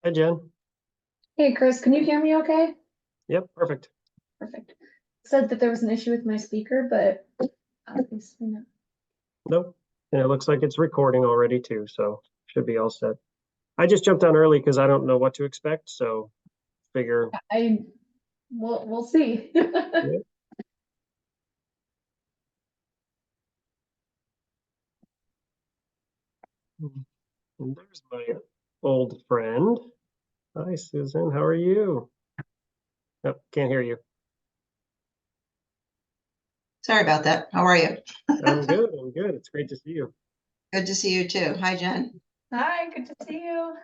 Hi, Jen. Hey, Chris, can you hear me okay? Yep, perfect. Perfect. Said that there was an issue with my speaker, but obviously not. Nope. And it looks like it's recording already too, so should be all set. I just jumped on early because I don't know what to expect, so figure. We'll see. Yeah. And there's my old friend. Hi, Susan. How are you? Oh, can't hear you. Sorry about that. How are you? I'm good. I'm good. It's great to see you. Good to see you too. Hi, Jen. Hi, good to see you.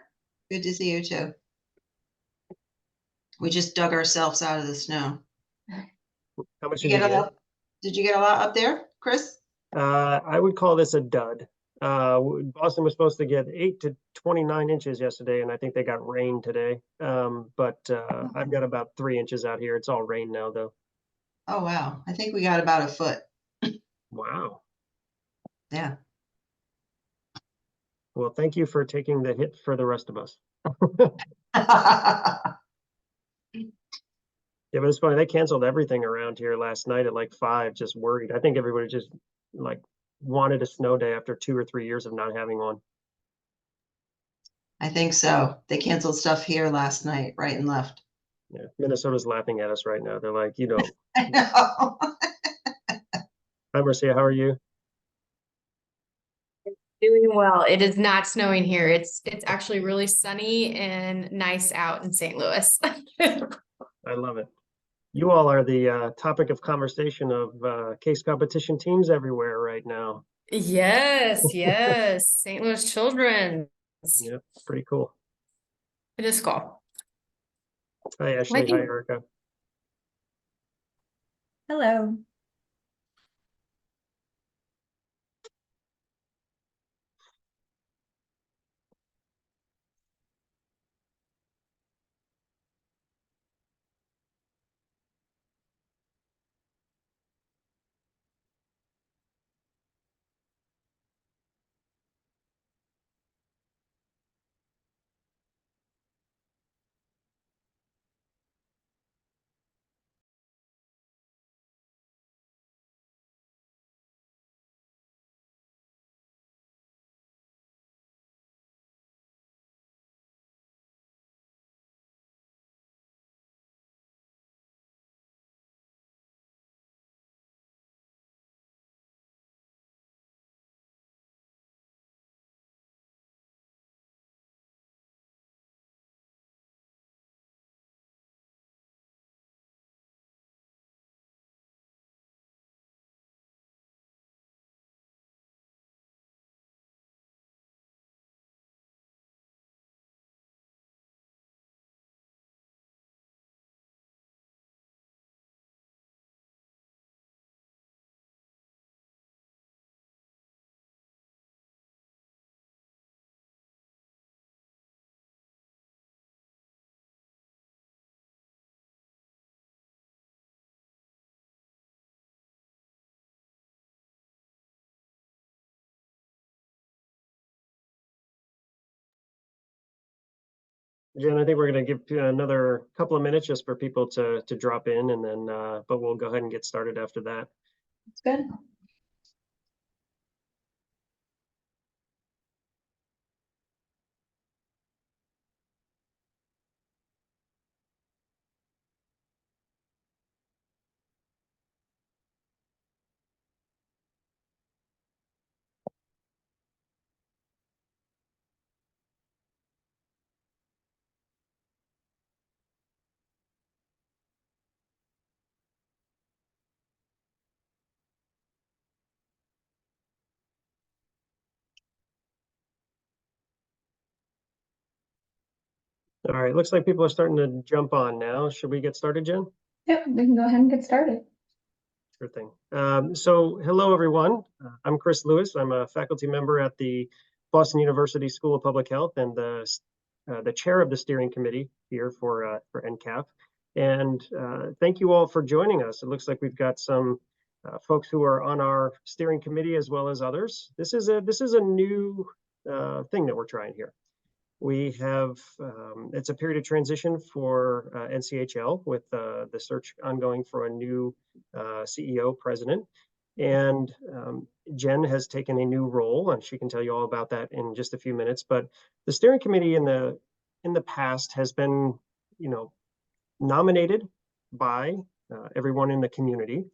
Good to see you too. We just dug ourselves out of the snow. How much Did did you you get a get? lot? Did you get a lot up there, Chris? I would call this a dud. Boston was supposed to get 8 to 29 inches yesterday, and I think they got rain today. But I've got about 3 inches out here. It's all rain now, though. Oh, wow. I think we got about a foot. Wow. Yeah. Well, thank you for taking the hit for the rest of us. Yeah, but it's funny. They canceled everything around here last night at like 5, just worried. I think everybody just like wanted a snow day after 2 or 3 years of not having one. I think so. They canceled stuff here last night, right and left. Yeah, Minnesota's laughing at us right now. They're like, I know. Hi, Marcia, how are you? Doing well. It is not snowing here. It's actually really sunny and nice out in St. Louis. I love it. You all are the topic of conversation of case competition teams everywhere right now. Yes, yes. St. Louis Children's. Yeah, pretty cool. It is cool. Hi, Well, I Ashley. Hi, think Erica. Hello. Jen, I think we're going to give another couple of minutes just for people to drop in, and then but we'll go ahead and get started after that. It's good. All right, looks like people are starting to jump on now. Should we get started, Jen? Yep, we can go ahead and get started. Sure thing. So hello, everyone. I'm Chris Lewis. I'm a faculty member at the Boston University School of Public Health and the chair of the steering committee here for NCAF. And thank you all for joining us. It looks like we've got some folks who are on our steering committee as well as others. This is a new thing that we're trying here. We have, it's a period of transition for NCHL with the search ongoing for a new CEO president. And Jen has taken a new role, and she can tell you all about that in just a few minutes. But the steering committee in the past has been, nominated by everyone in the community,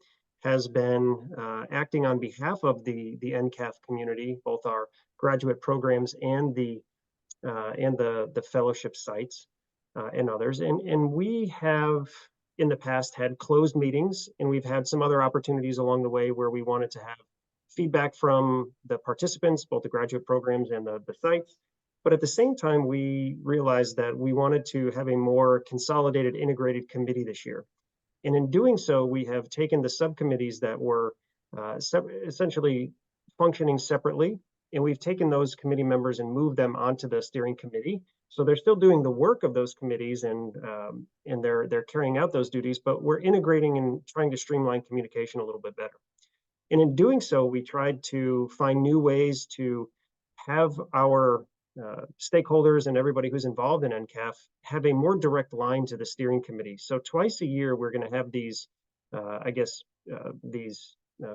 has been acting on behalf of the NCAF community, both our graduate programs and the fellowship sites and others. And we have in the past had closed meetings, and we've had some other opportunities along the way where we wanted to have feedback from the participants, both the graduate programs and the sites. But at the same time, we realized that we wanted to have a more consolidated, integrated committee this year. And in doing so, we have taken the subcommittees that were essentially functioning separately, and we've taken those committee members and moved them onto the steering committee. So they're still doing the work of those committees, and they're carrying out those duties, but we're integrating and trying to streamline communication a little bit better. And in doing so, we tried to find new ways to have our stakeholders and everybody who's involved in NCAF have a more direct line to the steering committee. So twice a year, we're going to have these,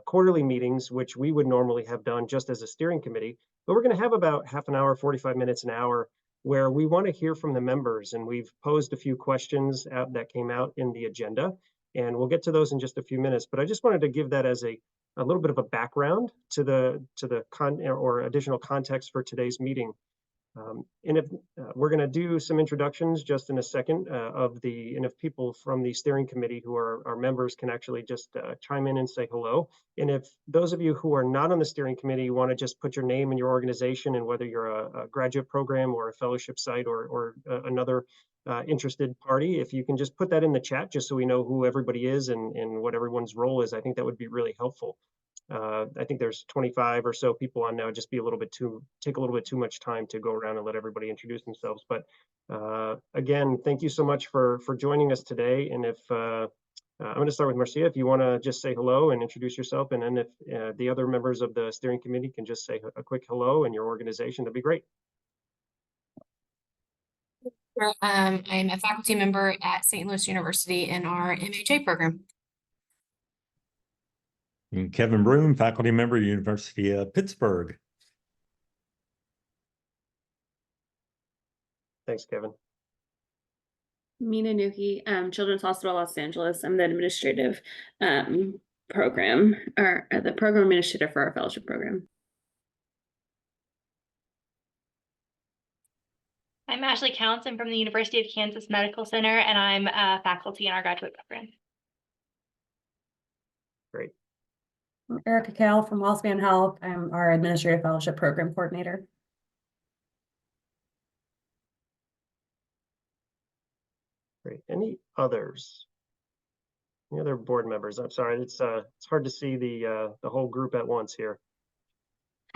quarterly meetings, which we would normally have done just as a steering committee, but we're going to have about half an hour, 45 minutes, an hour, where we want to hear from the members. And we've posed a few questions that came out in the agenda, and we'll get to those in just a few minutes. But I just wanted to give that as a little bit of a background to the additional context for today's meeting. And if we're going to do some introductions just in a second and if people from the steering committee who are our members can actually just chime in and say hello. And if those of you who are not on the steering committee want to just put your name and your organization, and whether you're a graduate program or a fellowship site or another interested party, if you can just put that in the chat just so we know who everybody is and what everyone's role is, I think that would be really helpful. I think there's 25 or so people on now. Just take a little bit too much time to go around and let everybody introduce themselves. But again, thank you so much for joining us today. And if I'm going to start with Marcia, if you want to just say hello and introduce yourself, and then if the other members of the steering committee can just say a quick hello and your organization, that'd be great. I'm a faculty member at St. Louis University in our MHA program. And Kevin Broom, faculty member, University of Pittsburgh. Thanks, Kevin. Mina Nuki, Children's Hospital Los Angeles. I'm the administrative program, or the program administrator for our fellowship program. I'm Ashley Counts. I'm from the University of Kansas Medical Center, and I'm a faculty in our graduate program. Great. I'm Erica Kell from Wellspan Health. I'm our administrative fellowship program coordinator. Great. Any others? Any other board members? I'm sorry, it's hard to see the whole group at once here.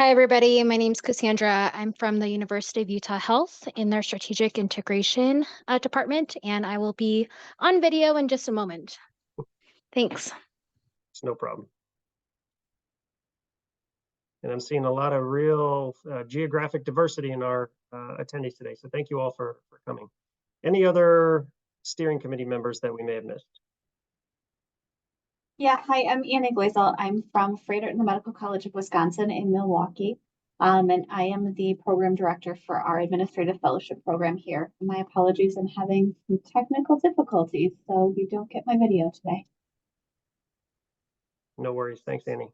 Hi, everybody. My name is Cassandra. I'm from the University of Utah Health in their strategic integration department, and I will be on video in just a moment. Thanks. It's no problem. And I'm seeing a lot of real geographic diversity in our attendees today. So thank you all for coming. Any other steering committee members that we may have missed? Yeah, hi, I'm Anna Glazel. I'm from Frederick Medical College of Wisconsin in Milwaukee. And I am the program director for our administrative fellowship program here. My apologies, I'm having some technical difficulties, so you don't get my video today. No worries. Thanks, Annie.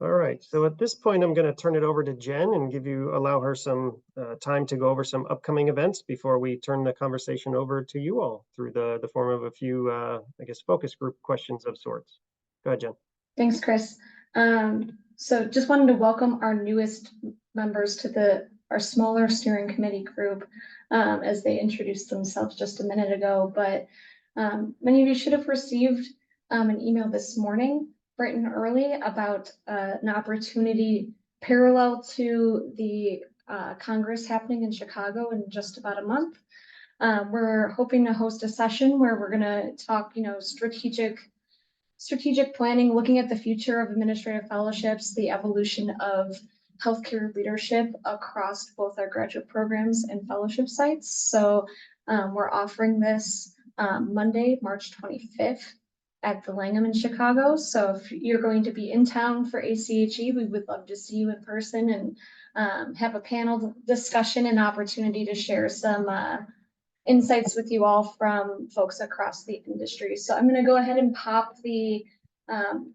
All right, so at this point, I'm going to turn it over to Jen and allow her some time to go over some upcoming events before we turn the conversation over to you all through the form of a few, I guess, focus group questions of sorts. Go ahead, Jen. Thanks, Chris. So just wanted to welcome our newest members to our smaller steering committee group as they introduced themselves just a minute ago. But many of you should have received an email this morning, bright and early, about an opportunity parallel to the Congress happening in Chicago in just about a month. We're hoping to host a session where we're going to talk, strategic planning, looking at the future of administrative fellowships, the evolution of healthcare leadership across both our graduate programs and fellowship sites. So we're offering this Monday, March 25th at the Langham in Chicago. So if you're going to be in town for ACHE, we would love to see you in person and have a panel discussion and opportunity to share some insights with you all from folks across the industry. So I'm going to go ahead and pop the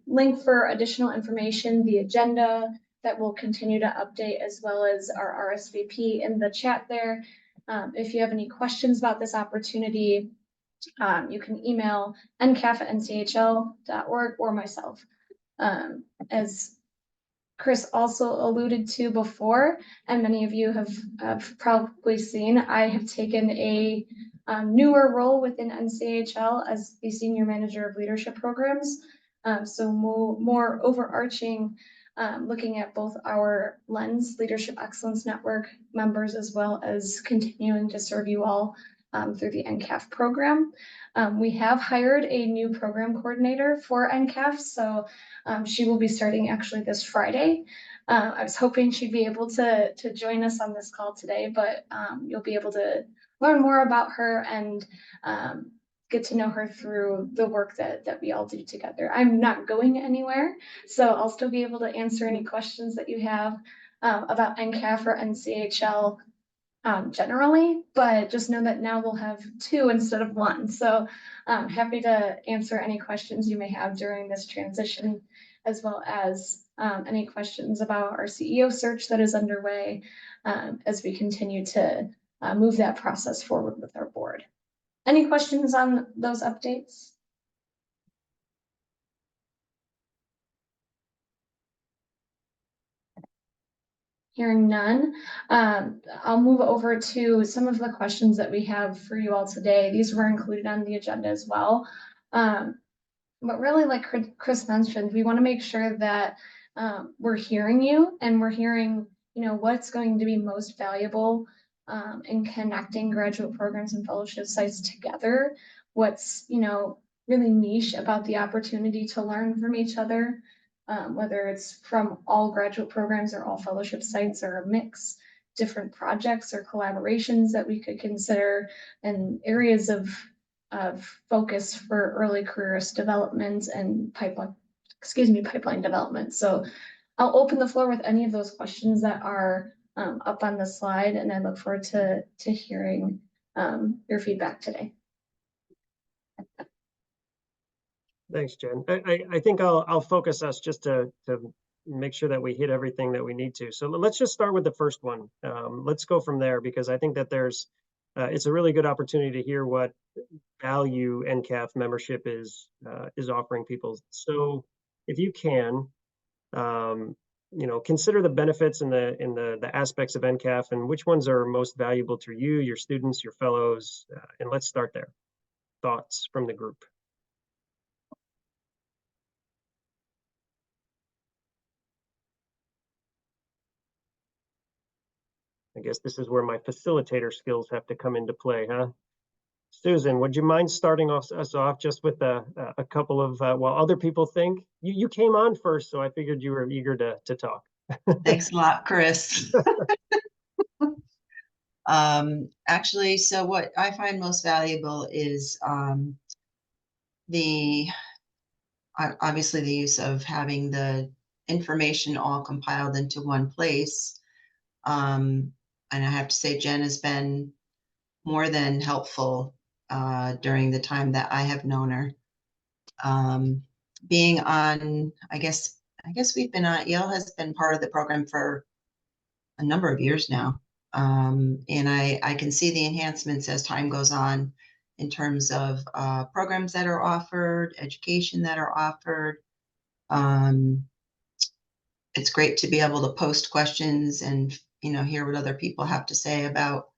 link for additional information, the agenda that we'll continue to update, as well as our RSVP in the chat there. If you have any questions about this opportunity, you can email ncaf@nchl.org or myself. As Chris also alluded to before, and many of you have probably seen, I have taken a newer role within NCHL as the Senior Manager of Leadership Programs. So more overarching, looking at both our LENS Leadership Excellence Network members, as well as continuing to serve you all through the NCAF program. We have hired a new program coordinator for NCAF, so she will be starting actually this Friday. I was hoping she'd be able to join us on this call today, but you'll be able to learn more about her and get to know her through the work that we all do together. I'm not going anywhere, so I'll still be able to answer any questions that you have about NCAF or NCHL generally, but just know that now we'll have two instead of one. So I'm happy to answer any questions you may have during this transition, as well as any questions about our CEO search that is underway as we continue to move that process forward with our board. Any questions on those updates? Hearing none, I'll move over to some of the questions that we have for you all today. These were included on the agenda as well. But really, like Chris mentioned, we want to make sure that we're hearing you and we're hearing, what's going to be most valuable in connecting graduate programs and fellowship sites together. What's, really niche about the opportunity to learn from each other. Whether it's from all graduate programs or all fellowship sites or a mix, different projects or collaborations that we could consider, and areas of focus for early careerist development and pipeline development. So I'll open the floor with any of those questions that are up on the slide, and I look forward to hearing your feedback today. Thanks, Jen. I think I'll focus us just to make sure that we hit everything that we need to. So let's just start with the first one. Let's go from there, because I think that it's a really good opportunity to hear what value NCAF membership is offering people. So if you can, consider the benefits and the aspects of NCAF and which ones are most valuable to you, your students, your fellows, and let's start there. Thoughts from the group. I guess this is where my facilitator skills have to come into play, huh? Susan, would you mind starting us off just with a couple of, while other people think? You came on first, so I figured you were eager to talk. Thanks a lot, Chris. Actually, so what I find most valuable is obviously the use of having the information all compiled into one place. And I have to say, Jen has been more than helpful during the time that I have known her. Being on, I guess we've been on, Yale has been part of the program for a number of years now. And I can see the enhancements as time goes on in terms of programs that are offered, education that are offered. It's great to be able to post questions and hear what other people have to say about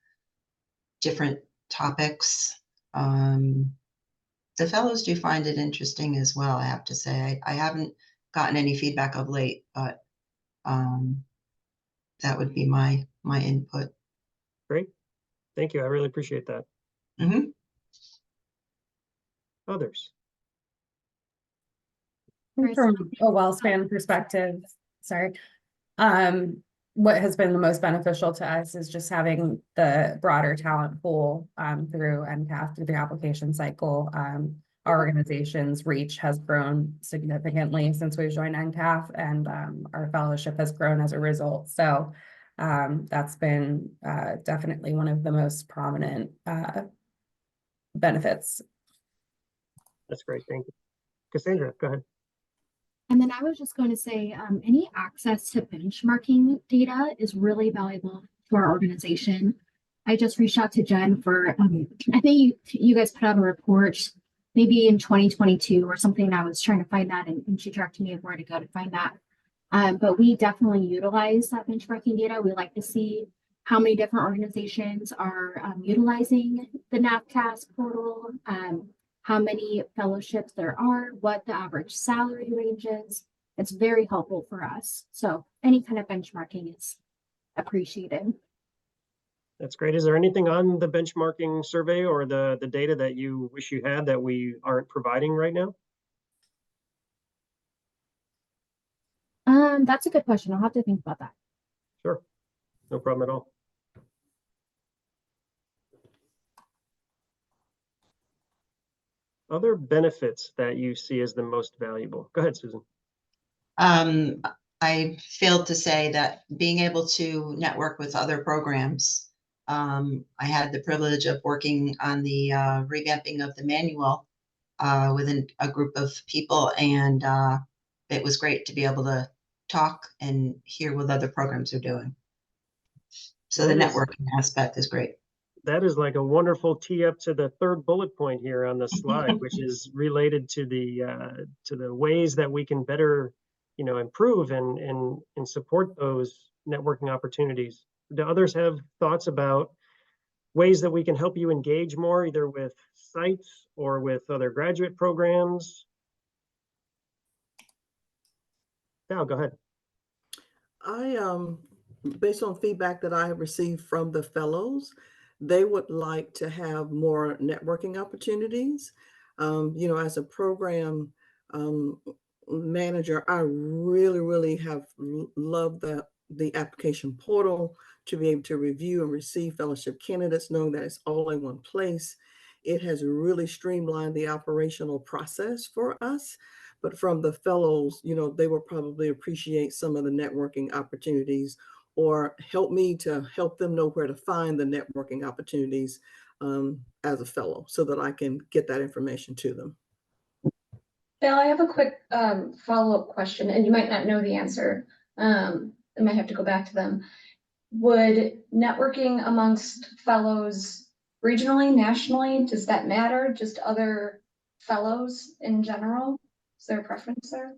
different topics. The fellows do find it interesting as well, I have to say. I haven't gotten any feedback of late, but that would be my input. Great. Thank you. I really appreciate that. Mm-hmm. Others? From a well-span perspective, sorry. what has been the most beneficial to us is just having the broader talent pool through NCAF, through the application cycle. Our organization's reach has grown significantly since we've joined NCAF, and our fellowship has grown as a result. So that's been definitely one of the most prominent benefits. That's great. Thank you. Cassandra, go ahead. And then I was just going to say, any access to benchmarking data is really valuable to our organization. I just reached out to Jen for, I think you guys put out a report maybe in 2022 or something. I was trying to find that, and she directed me of where to go to find that. But we definitely utilize that benchmarking data. We like to see how many different organizations are utilizing the NAFCAS portal, how many fellowships there are, what the average salary range is. It's very helpful for us. So any kind of benchmarking is appreciated. That's great. Is there anything on the benchmarking survey or the data that you wish you had that we aren't providing right now? That's a good question. I'll have to think about that. Sure. No problem at all. Other benefits that you see as the most valuable? Go ahead, Susan. I failed to say that being able to network with other programs. I had the privilege of working on the revamping of the manual within a group of people, and it was great to be able to talk and hear what other programs are doing. So the networking aspect is great. That is like a wonderful tee up to the third bullet point here on the slide, which is related to the ways that we can better, improve and support those networking opportunities. Do others have thoughts about ways that we can help you engage more, either with sites or with other graduate programs? Val, go ahead. Based on feedback that I have received from the fellows, they would like to have more networking opportunities. As a program manager, I really have loved the application portal to be able to review and receive fellowship candidates, knowing that it's all in one place. It has really streamlined the operational process for us. But from the fellows, they will probably appreciate some of the networking opportunities, or help me to help them know where to find the networking opportunities as a fellow, so that I can get that information to them. Bill, I have a quick follow-up question, and you might not know the answer. I might have to go back to them. Would networking amongst fellows regionally, nationally, does that matter? Just other fellows in general? Is there a preference there?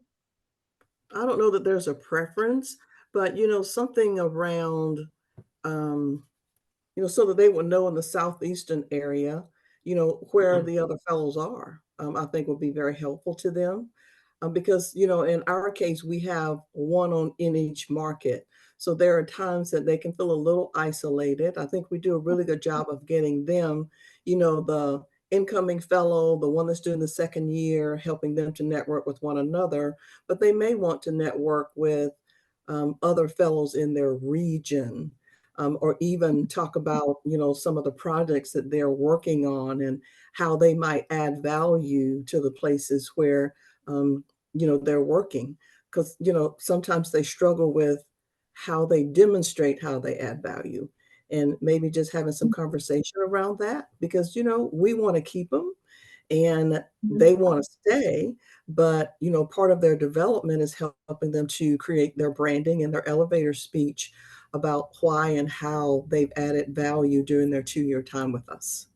I don't know that there's a preference, but something around, so that they would know in the southeastern area, where the other fellows are, I think would be very helpful to them. Because, in our case, we have one in each market. So there are times that they can feel a little isolated. I think we do a really good job of getting them, the incoming fellow, the one that's doing the second year, helping them to network with one another, but they may want to network with other fellows in their region, or even talk about, some of the projects that they're working on and how they might add value to the places where, they're working. Because, sometimes they struggle with how they demonstrate how they add value. And maybe just having some conversation around that, because, we want to keep them and they want to stay, but, part of their development is helping them to create their branding and their elevator speech about why and how they've added value during their 2-year time with us.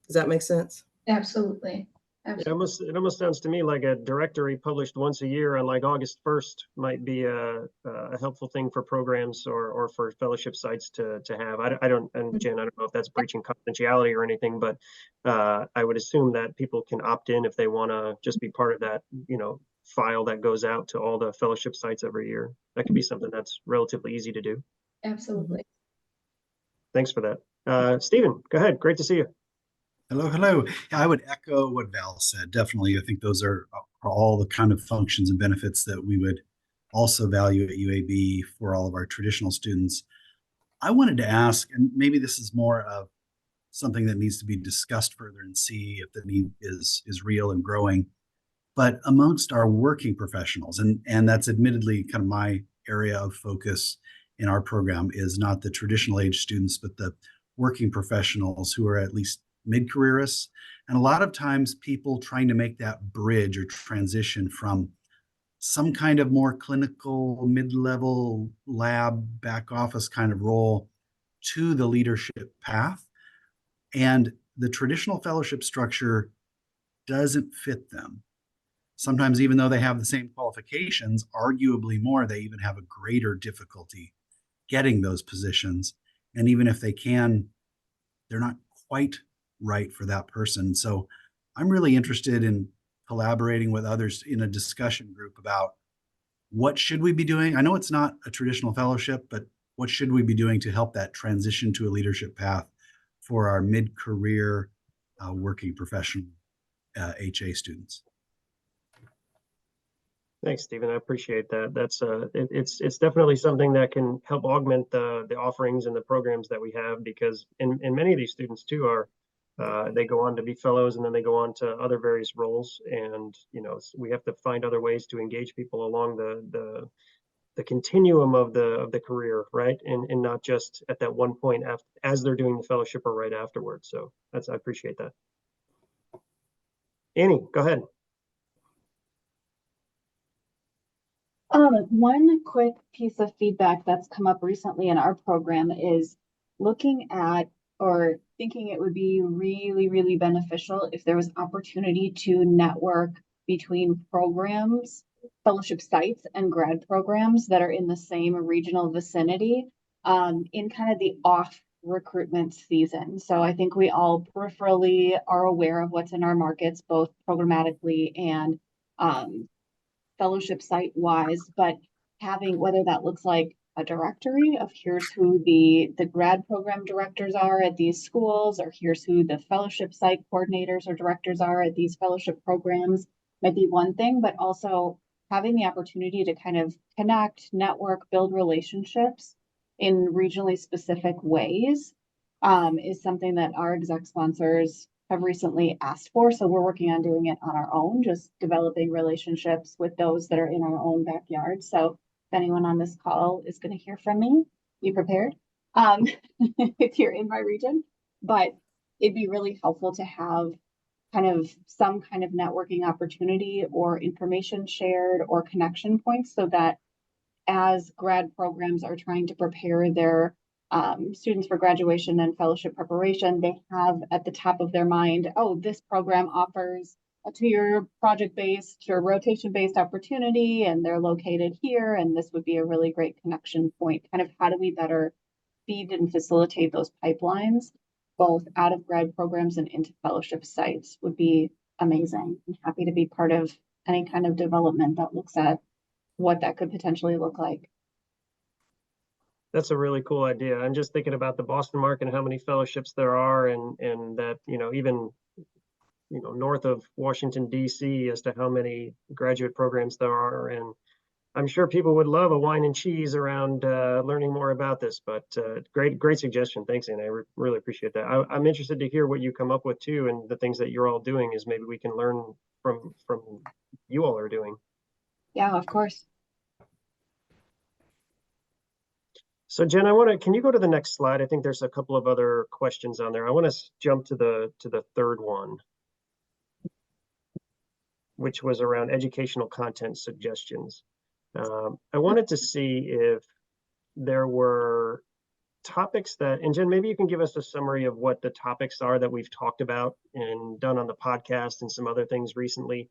Does that make sense? Absolutely. It almost sounds to me like a directory published once a year on like August 1st might be a helpful thing for programs or for fellowship sites to have. I don't, and Jen, I don't know if that's breaching confidentiality or anything, but I would assume that people can opt in if they want to just be part of that, file that goes out to all the fellowship sites every year. That could be something that's relatively easy to do. Absolutely. Thanks for that. Stephen, go ahead. Great to see you. Hello. I would echo what Val said. Definitely. I think those are all the kind of functions and benefits that we would also value at UAB for all of our traditional students. I wanted to ask, and maybe this is more of something that needs to be discussed further and see if the need is real and growing, but amongst our working professionals, and that's admittedly kind of my area of focus in our program, is not the traditional age students, but the working professionals who are at least mid-careerists. And a lot of times people trying to make that bridge or transition from some kind of more clinical, mid-level lab, back office kind of role to the leadership path. And the traditional fellowship structure doesn't fit them. Sometimes, even though they have the same qualifications, arguably more, they even have a greater difficulty getting those positions. And even if they can, they're not quite right for that person. So I'm really interested in collaborating with others in a discussion group about what should we be doing. I know it's not a traditional fellowship, but what should we be doing to help that transition to a leadership path for our mid-career working professional HA students? Thanks, Stephen. I appreciate that. That's it's definitely something that can help augment the offerings and the programs that we have, because in many of these students too are they go on to be fellows, and then they go on to other various roles, and we have to find other ways to engage people along the continuum of the career, right? And not just at that one point as they're doing the fellowship or right afterwards. So I appreciate that. Annie, go ahead. One quick piece of feedback that's come up recently in our program is looking at or thinking it would be really, really beneficial if there was opportunity to network between programs, fellowship sites, and grad programs that are in the same regional vicinity in kind of the off recruitment season. So I think we all peripherally are aware of what's in our markets, both programmatically and fellowship site wise, but having, whether that looks like a directory of here's who the grad program directors are at these schools, or here's who the fellowship site coordinators or directors are at these fellowship programs, might be one thing, but also having the opportunity to kind of connect, network, build relationships in regionally specific ways is something that our exec sponsors have recently asked for. So we're working on doing it on our own, just developing relationships with those that are in our own backyard. So if anyone on this call is going to hear from me, be prepared if you're in my region. But it'd be really helpful to have kind of some kind of networking opportunity or information shared or connection points, so that as grad programs are trying to prepare their students for graduation and fellowship preparation, they have at the top of their mind, oh, this program offers a 2-year project-based or rotation-based opportunity, and they're located here, and this would be a really great connection point. Kind of how do we better feed and facilitate those pipelines, both out of grad programs and into fellowship sites, would be amazing. I'm happy to be part of any kind of development that looks at what that could potentially look like. That's a really cool idea. I'm just thinking about the Boston market and how many fellowships there are, and that, even, north of Washington, D.C., as to how many graduate programs there are. And I'm sure people would love a wine and cheese around learning more about this, but great suggestion. Thanks, Anna. I really appreciate that. I'm interested to hear what you come up with too, and the things that you're all doing, is maybe we can learn from you all are doing. Yeah, of course. So Jen, can you go to the next slide? I think there's a couple of other questions on there. I want to jump to the third one, which was around educational content suggestions. I wanted to see if there were topics and Jen, maybe you can give us a summary of what the topics are that we've talked about and done on the podcast and some other things recently,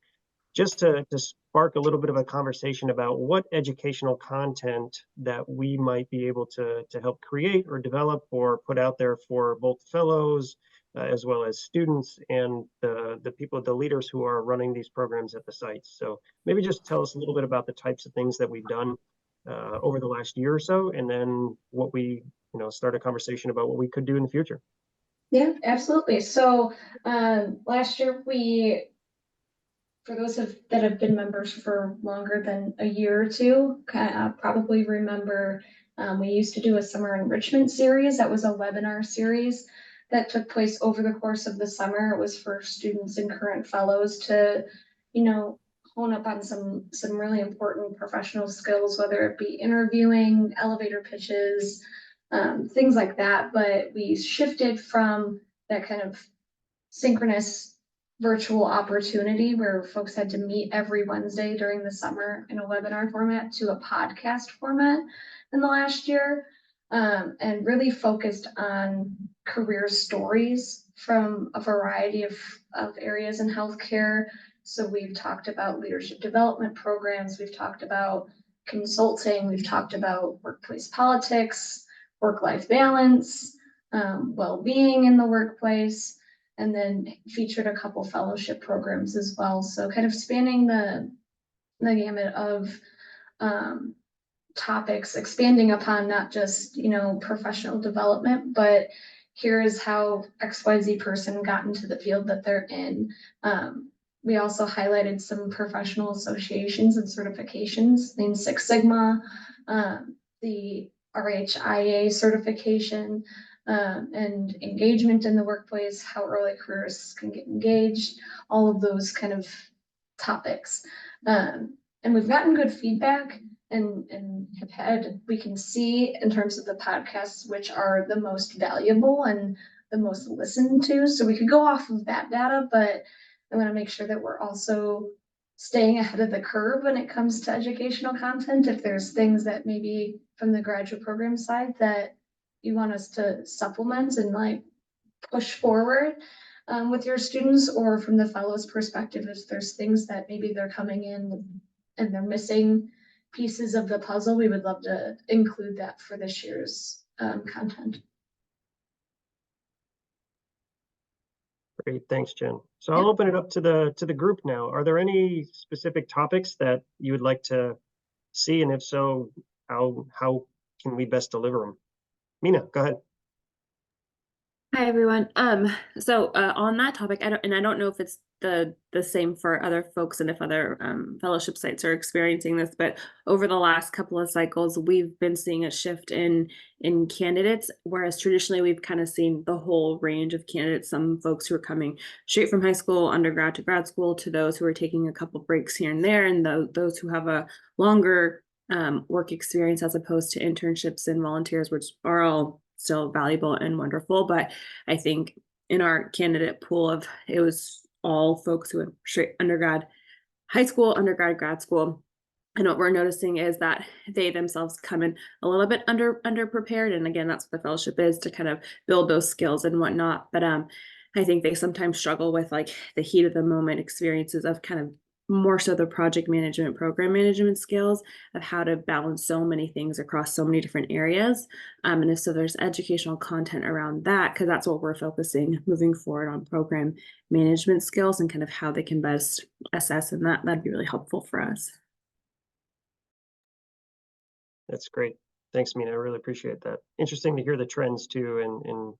just to spark a little bit of a conversation about what educational content that we might be able to help create or develop or put out there for both fellows as well as students and the people, the leaders who are running these programs at the sites. So maybe just tell us a little bit about the types of things that we've done over the last year or so, and then what we, start a conversation about what we could do in the future. Yeah, absolutely. So last year for those that have been members for longer than a year or two, probably remember we used to do a summer enrichment series. That was a webinar series that took place over the course of the summer. It was for students and current fellows to, hone up on some really important professional skills, whether it be interviewing, elevator pitches, things like that. But we shifted from that kind of synchronous virtual opportunity where folks had to meet every Wednesday during the summer in a webinar format to a podcast format in the last year, and really focused on career stories from a variety of areas in healthcare. So we've talked about leadership development programs, we've talked about consulting, we've talked about workplace politics, work-life balance, well-being in the workplace, and then featured a couple fellowship programs as well. So kind of spanning the gamut of topics, expanding upon not just, professional development, but here is how XYZ person got into the field that they're in. We also highlighted some professional associations and certifications, Lean Six Sigma, the RHIA certification, and engagement in the workplace, how early careers can get engaged, all of those kind of topics. And we've gotten good feedback and we can see in terms of the podcasts, which are the most valuable and the most listened to. So we could go off of that data, but I want to make sure that we're also staying ahead of the curve when it comes to educational content. If there's things that maybe from the graduate program side that you want us to supplement and push forward with your students, or from the fellows perspective, if there's things that maybe they're coming in and they're missing pieces of the puzzle, we would love to include that for this year's content. Great, thanks, Jen. So I'll open it up to the group now. Are there any specific topics that you would like to see, and if so, how can we best deliver them? Mina, go ahead. Hi, everyone. So on that topic, I don't know if it's the same for other folks and if other fellowship sites are experiencing this, but over the last couple of cycles, we've been seeing a shift in candidates, whereas traditionally we've kind of seen the whole range of candidates, some folks who are coming straight from high school, undergrad to grad school, to those who are taking a couple breaks here and there, and those who have a longer work experience as opposed to internships and volunteers, which are all still valuable and wonderful. But I think in our candidate pool it was all folks who went straight undergrad, high school, undergrad, grad school. And what we're noticing is that they themselves come in a little bit underprepared. And again, that's what the fellowship is, to kind of build those skills and whatnot. But I think they sometimes struggle with the heat of the moment experiences of kind of more so the project management, program management skills of how to balance so many things across so many different areas. And if so, there's educational content around that, because that's what we're focusing moving forward on, program management skills and kind of how they can best assess, and that'd be really helpful for us. That's great. Thanks, Mina. I really appreciate that. Interesting to hear the trends too, and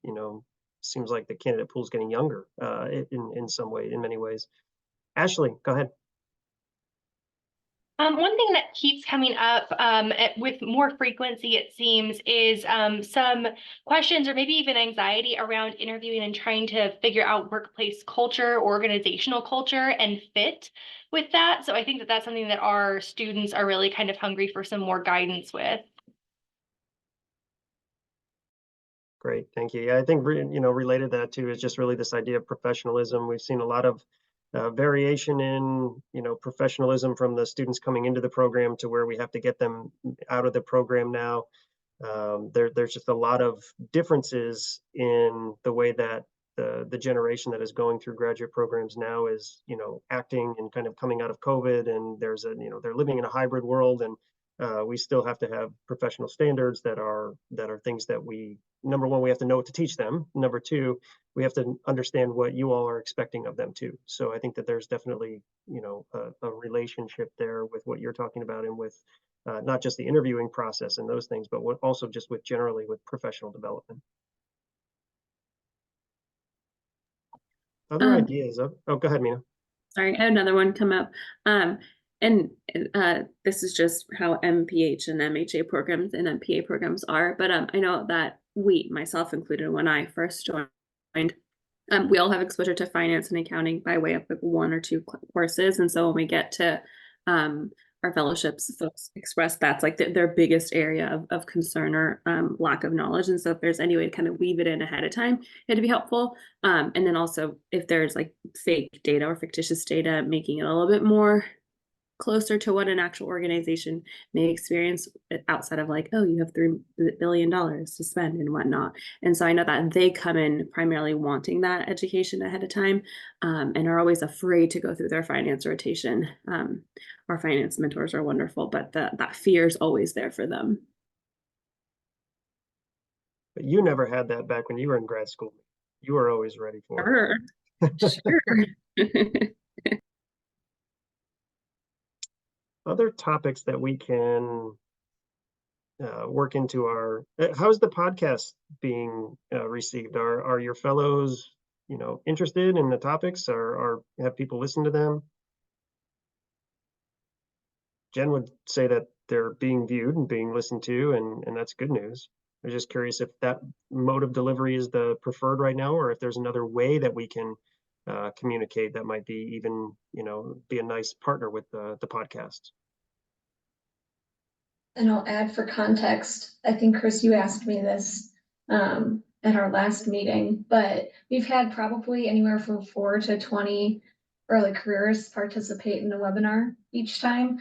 seems like the candidate pool is getting younger in some way, in many ways. Ashley, go ahead. One thing that keeps coming up with more frequency, it seems, is some questions or maybe even anxiety around interviewing and trying to figure out workplace culture, organizational culture, and fit with that. So I think that that's something that our students are really kind of hungry for some more guidance with. Great, thank you. Yeah, I think related to that too is just really this idea of professionalism. We've seen a lot of variation in professionalism from the students coming into the program to where we have to get them out of the program now. There's just a lot of differences in the way that the generation that is going through graduate programs now is acting and kind of coming out of COVID, and there's they're living in a hybrid world, and we still have to have professional standards that are things that number one, we have to know what to teach them. Number two, we have to understand what you all are expecting of them too. So I think that there's definitely, a relationship there with what you're talking about, and with not just the interviewing process and those things, but also just with generally with professional development. Other ideas? Oh, go ahead, Mina. Sorry, I had another one come up. And this is just how MPH and MHA programs and MPA programs are. But I know that we, myself included, when I first joined, we all have exposure to finance and accounting by way of like one or two courses. And so when we get to our fellowships, folks express that's like their biggest area of concern or lack of knowledge. And so if there's any way to kind of weave it in ahead of time, it'd be helpful. And then also if there's like fake data or fictitious data, making it a little bit more closer to what an actual organization may experience outside of like, oh, you have $3 billion to spend and whatnot. And so I know that they come in primarily wanting that education ahead of time and are always afraid to go through their finance rotation. Our finance mentors are wonderful, but that fear is always there for them. But you never had that back when you were in grad school. You were always ready for it. Sure. Other topics that we can work into our, how's the podcast being received? Are your fellows, interested in the topics or have people listen to them? Jen would say that they're being viewed and being listened to, and that's good news. I'm just curious if that mode of delivery is the preferred right now, or if there's another way that we can communicate that might be even, be a nice partner with the podcast. And I'll add for context, I think, Chris, you asked me this at our last meeting, but we've had probably anywhere from 4 to 20 early careers participate in the webinar each time,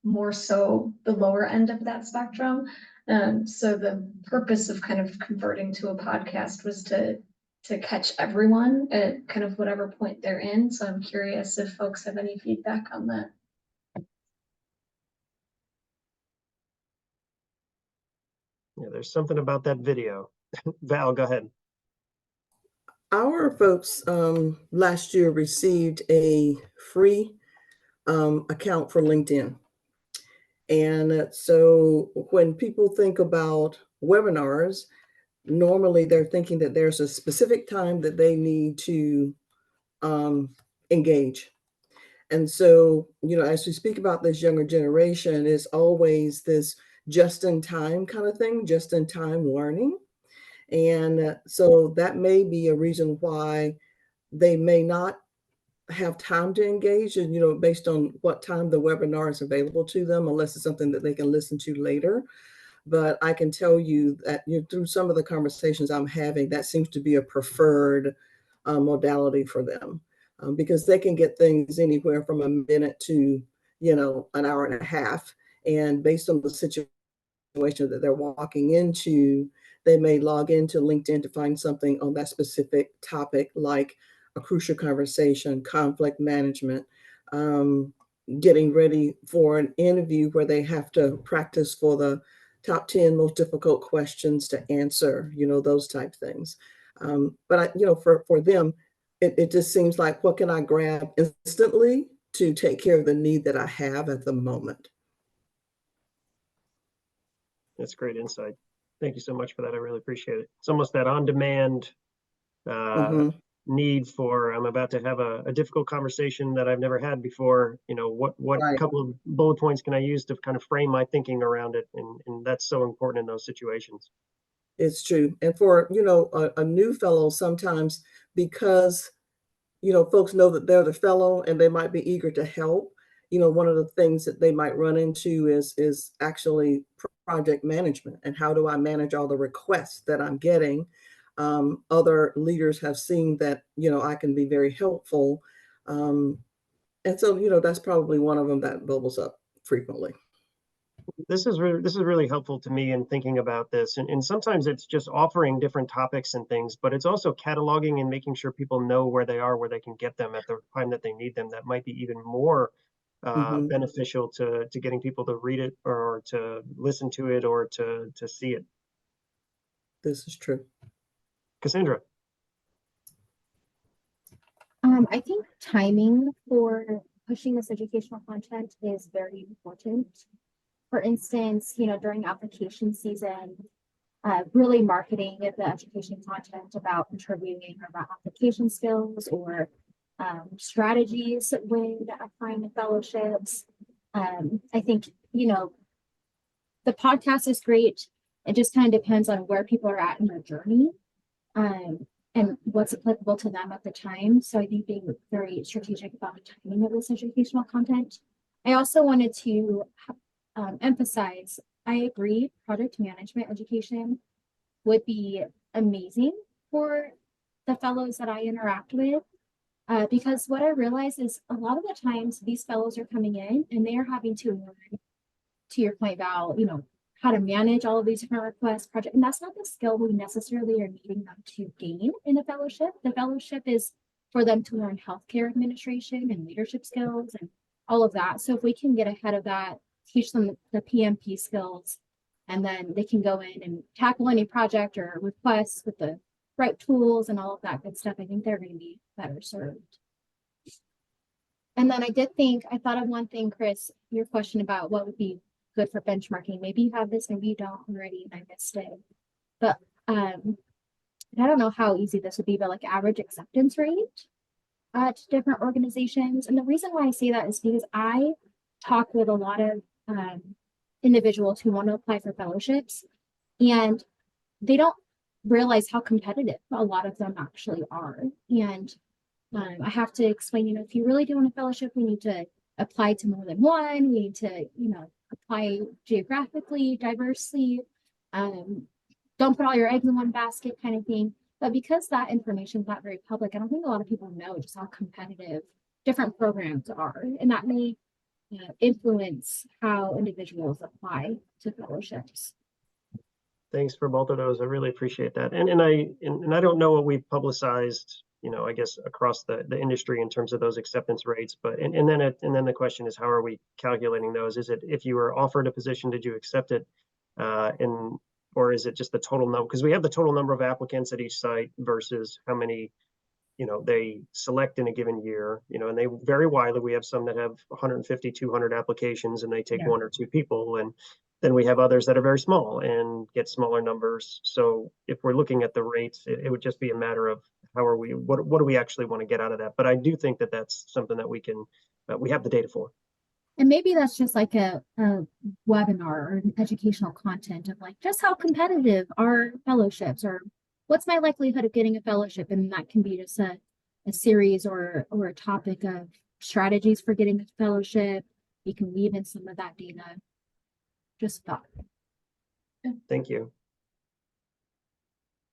more so the lower end of that spectrum. So the purpose of kind of converting to a podcast was to catch everyone at kind of whatever point they're in. So I'm curious if folks have any feedback on that. Yeah, there's something about that video. Val, go ahead. Our folks last year received a free account for LinkedIn. And so when people think about webinars, normally they're thinking that there's a specific time that they need to engage. And so, as we speak about this younger generation, it's always this just-in-time kind of thing, just-in-time learning. And so that may be a reason why they may not have time to engage and, based on what time the webinar is available to them, unless it's something that they can listen to later. But I can tell you that through some of the conversations I'm having, that seems to be a preferred modality for them because they can get things anywhere from a minute to, an hour and a half. And based on the situation that they're walking into, they may log into LinkedIn to find something on that specific topic, like a crucial conversation, conflict management, getting ready for an interview where they have to practice for the top 10 most difficult questions to answer, those type things. But for them, it just seems like, what can I grab instantly to take care of the need that I have at the moment? That's great insight. Thank you so much for that. I really appreciate it. It's almost that on-demand need for, I'm about to have a difficult conversation that I've never had before. What Right. couple of bullet points can I use to kind of frame my thinking around it? And that's so important in those situations. It's true. And for, a new fellow, sometimes because, folks know that they're the fellow and they might be eager to help. One of the things that they might run into is actually project management, and how do I manage all the requests that I'm getting? Other leaders have seen that, I can be very helpful. And so, that's probably one of them that bubbles up frequently. This is really helpful to me in thinking about this. And sometimes it's just offering different topics and things, but it's also cataloging and making sure people know where they are, where they can get them at the time that they need them. That might be even more beneficial to getting people to read it or to listen to it or to see it. This is true. Cassandra. I think timing for pushing this educational content is very important. For instance, during application season, really marketing the education content about interviewing about application skills or strategies when applying to fellowships. I think, the podcast is great. It just kind of depends on where people are at in their journey, and what's applicable to them at the time. So I think being very strategic about the timing of this educational content. I also wanted to emphasize, I agree, project management education would be amazing for the fellows that I interact with. Because what I realize is a lot of the times these fellows are coming in and they are having to learn, to your point, Val, how to manage all of these different requests, projects, and that's not the skill we necessarily are needing them to gain in a fellowship. The fellowship is for them to learn healthcare administration and leadership skills and all of that. So if we can get ahead of that, teach them the PMP skills, and then they can go in and tackle any project or requests with the right tools and all of that good stuff, I think they're going to be better served. And then I thought of one thing, Chris, your question about what would be good for benchmarking. Maybe you have this, maybe you don't already, and I missed it. But I don't know how easy this would be, but like average acceptance rate to different organizations. And the reason why I say that is because I talk with a lot of individuals who want to apply for fellowships, and they don't realize how competitive a lot of them actually are. And I have to explain, if you really do want a fellowship, we need to apply to more than one. We need to, apply geographically, diversely. Don't put all your eggs in one basket kind of thing. But because that information is not very public, I don't think a lot of people know just how competitive different programs are. And that may influence how individuals apply to fellowships. Thanks for both of those. I really appreciate that. And I don't know what we've publicized, I guess across the industry in terms of those acceptance rates, but and then the question is, how are we calculating those? Is it if you were offered a position, did you accept it? Or is it just the total number? Because we have the total number of applicants at each site versus how many they select in a given year, and they vary widely. We have some that have 150, 200 applications and they take one or two people. And then we have others that are very small and get smaller numbers. So if we're looking at the rates, it would just be a matter of what do we actually want to get out of that? But I do think that that's something that we have the data for. And maybe that's just like a webinar or an educational content of like just how competitive are fellowships, or what's my likelihood of getting a fellowship? And that can be just a series or a topic of strategies for getting a fellowship. You can weave in some of that data. Just thought. Thank you.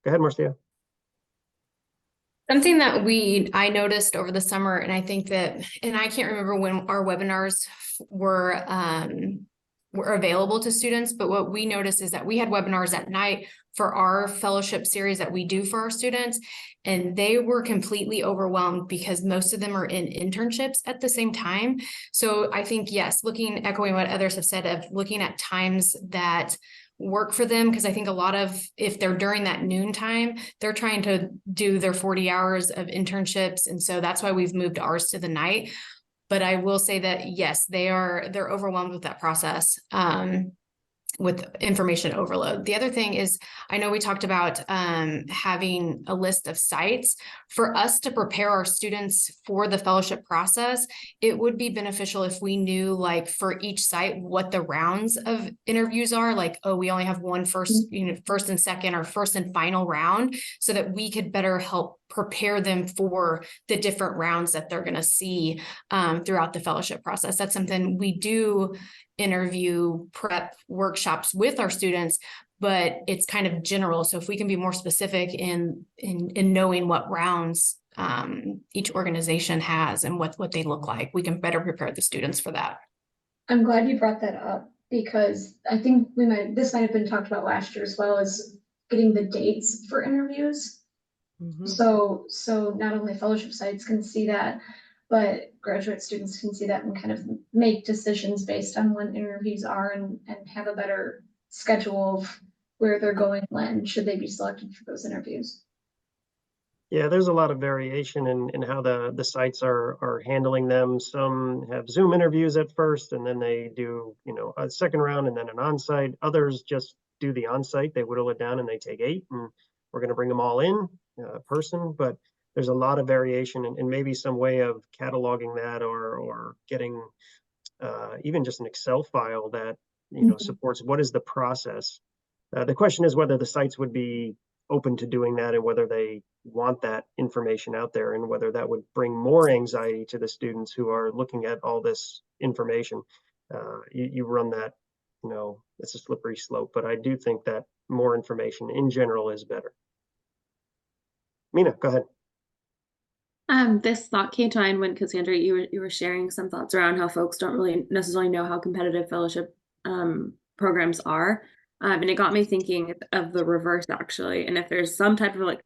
Go ahead, Marcia. Something that I noticed over the summer, and I think that, and I can't remember when our webinars were available to students, but what we noticed is that we had webinars at night for our fellowship series that we do for our students, and they were completely overwhelmed because most of them are in internships at the same time. So I think, yes, echoing what others have said, of looking at times that work for them, because I think a lot of, if they're during that noon time, they're trying to do their 40 hours of internships, and so that's why we've moved ours to the night. But I will say that yes, they're overwhelmed with that process, with information overload. The other thing is, I know we talked about having a list of sites. For us to prepare our students for the fellowship process, it would be beneficial if we knew, like, for each site what the rounds of interviews are. Like, oh, we only have one first and second, or first and final round, so that we could better help prepare them for the different rounds that they're going to see throughout the fellowship process. That's something we do interview prep workshops with our students, but it's kind of general. So if we can be more specific in knowing what rounds each organization has and what they look like, we can better prepare the students for that. I'm glad you brought that up, because I think this might have been talked about last year as well, as getting the dates for interviews. Mm-hmm. So not only fellowship sites can see that, but graduate students can see that and kind of make decisions based on when interviews are, and have a better schedule of where they're going when, should they be selected for those interviews. Yeah, there's a lot of variation in how the sites are handling them. Some have Zoom interviews at first, and then they do, a second round and then an on-site. Others just do the on-site. They whittle it down and they take 8, and we're going to bring them all in person. But there's a lot of variation, and maybe some way of cataloging that, or getting even just an Excel file that, you know, supports what is the process. The question is whether the sites would be open to doing that, and whether they want that information out there, and whether that would bring more anxiety to the students who are looking at all this information. You run that, you know, it's a slippery slope, but I do think that more information in general is better. Mina, go ahead. This thought came to mind when Cassandra, you were sharing some thoughts around how folks don't really necessarily know how competitive fellowship programs are. And it got me thinking of the reverse, actually. And if there's some type of like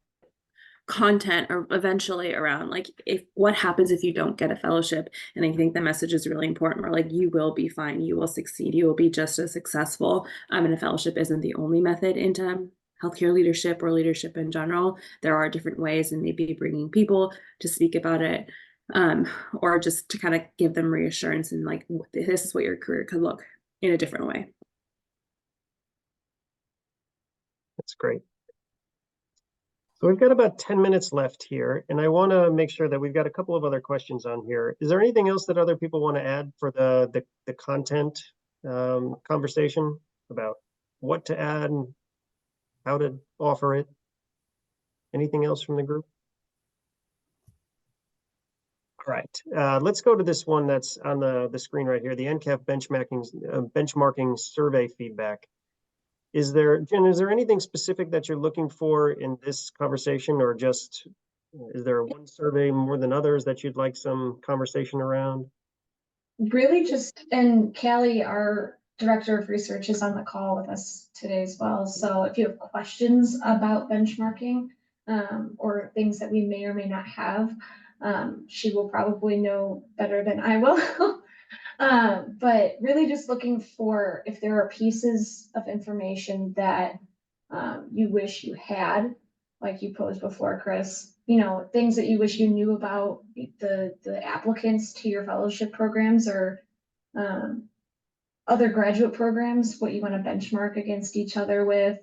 content or eventually around like, if what happens if you don't get a fellowship. And I think the message is really important, where like, you will be fine, you will succeed, you will be just as successful. And a fellowship isn't the only method into healthcare leadership or leadership in general. There are different ways, and maybe bringing people to speak about it, or just to kind of give them reassurance and like, this is what your career could look in a different way. That's great. So we've got about 10 minutes left here, and I want to make sure that we've got a couple of other questions on here. Is there anything else that other people want to add for the content conversation about what to add and how to offer it? Anything else from the group? All right, let's go to this one that's on the screen right here, the NCAF benchmarking survey feedback. Jen, is there anything specific that you're looking for in this conversation, or just, is there one survey more than others that you'd like some conversation around? Really just, and Callie, our director of research, is on the call with us today as well. So if you have questions about benchmarking, or things that we may or may not have, she will probably know better than I will. But really just looking for if there are pieces of information that you wish you had, like you posed before, Chris, you know, things that you wish you knew about the applicants to your fellowship programs, or other graduate programs, what you want to benchmark against each other with,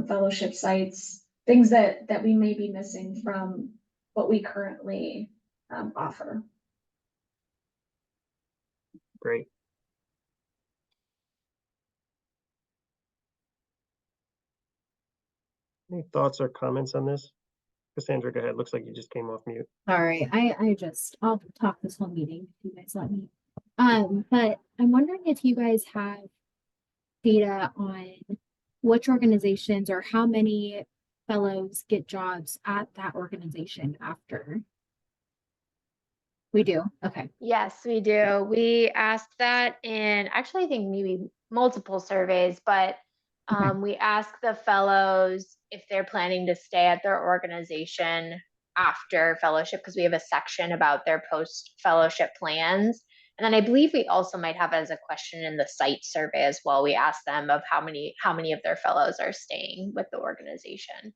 fellowship sites, things that we may be missing from what we currently offer. Great. Any thoughts or comments on this? Cassandra, go ahead. Looks like you just came off mute. Sorry, I'll talk this whole meeting if you guys let me. But I'm wondering if you guys have data on which organizations or how many fellows get jobs at that organization after. We do. Okay. Yes, we do. We asked that in, actually, I think maybe multiple surveys, but we ask the fellows if they're planning to stay at their organization after fellowship, because we have a section about their post-fellowship plans. And then I believe we also might have as a question in the site survey as well. We ask them of how many of their fellows are staying with the organization.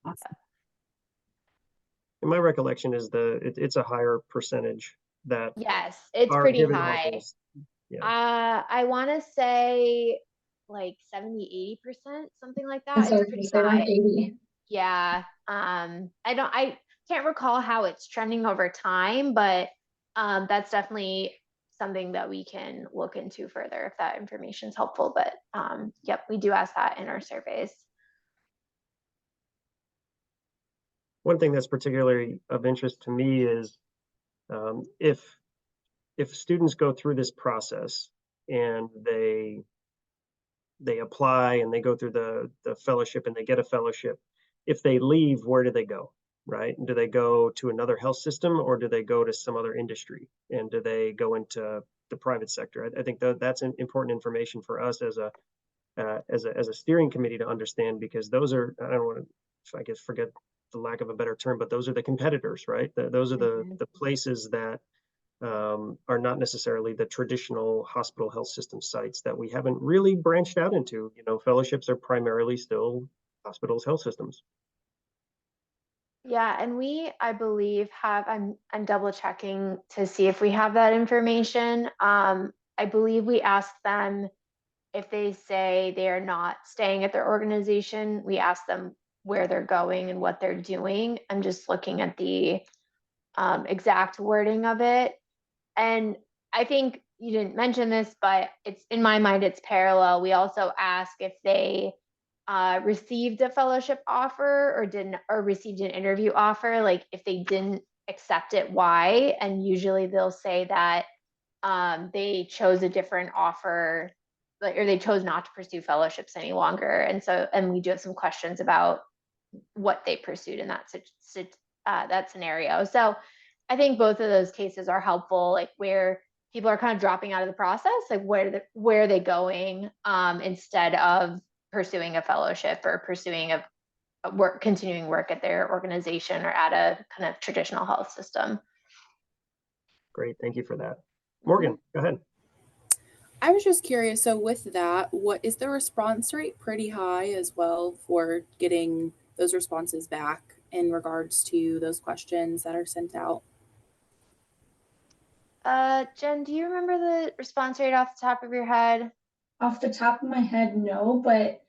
Awesome. And my recollection is it's a higher percentage that. Yes, it's are pretty given high. offers. Yeah. I want to say like 70-80%, something like that. So It's pretty around high. 80. Yeah. I can't recall how it's trending over time, but that's definitely something that we can look into further if that information is helpful. But yep, we do ask that in our surveys. One thing that's particularly of interest to me is if students go through this process and they apply and they go through the fellowship and they get a fellowship, if they leave, where do they go, right? Do they go to another health system, or do they go to some other industry, and do they go into the private sector? I think that's important information for us as a steering committee to understand, because those are, I don't want to, I guess, forget the lack of a better term, but those are the competitors, right? Those are the places that are not necessarily the traditional hospital health system sites that we haven't really branched out into. You know, fellowships are primarily still hospitals, health systems. Yeah, and I believe I'm double checking to see if we have that information. I believe we asked them if they say they are not staying at their organization, we ask them where they're going and what they're doing. I'm just looking at the exact wording of it. And I think you didn't mention this, but it's in my mind, it's parallel. We also ask if they received a fellowship offer or didn't, or received an interview offer, like if they didn't accept it, why? And usually they'll say that they chose a different offer, like, or they chose not to pursue fellowships any longer. And so, and we do have some questions about what they pursued in that scenario. So I think both of those cases are helpful, like where people are kind of dropping out of the process, like where are they going, instead of pursuing a fellowship or pursuing a continuing work at their organization or at a kind of traditional health system. Great, thank you for that. Morgan, go ahead. I was just curious, so with that, what is the response rate pretty high as well for getting those responses back in regards to those questions that are sent out? Jen, do you remember the response rate off the top of your head? Off the top of my head, no, but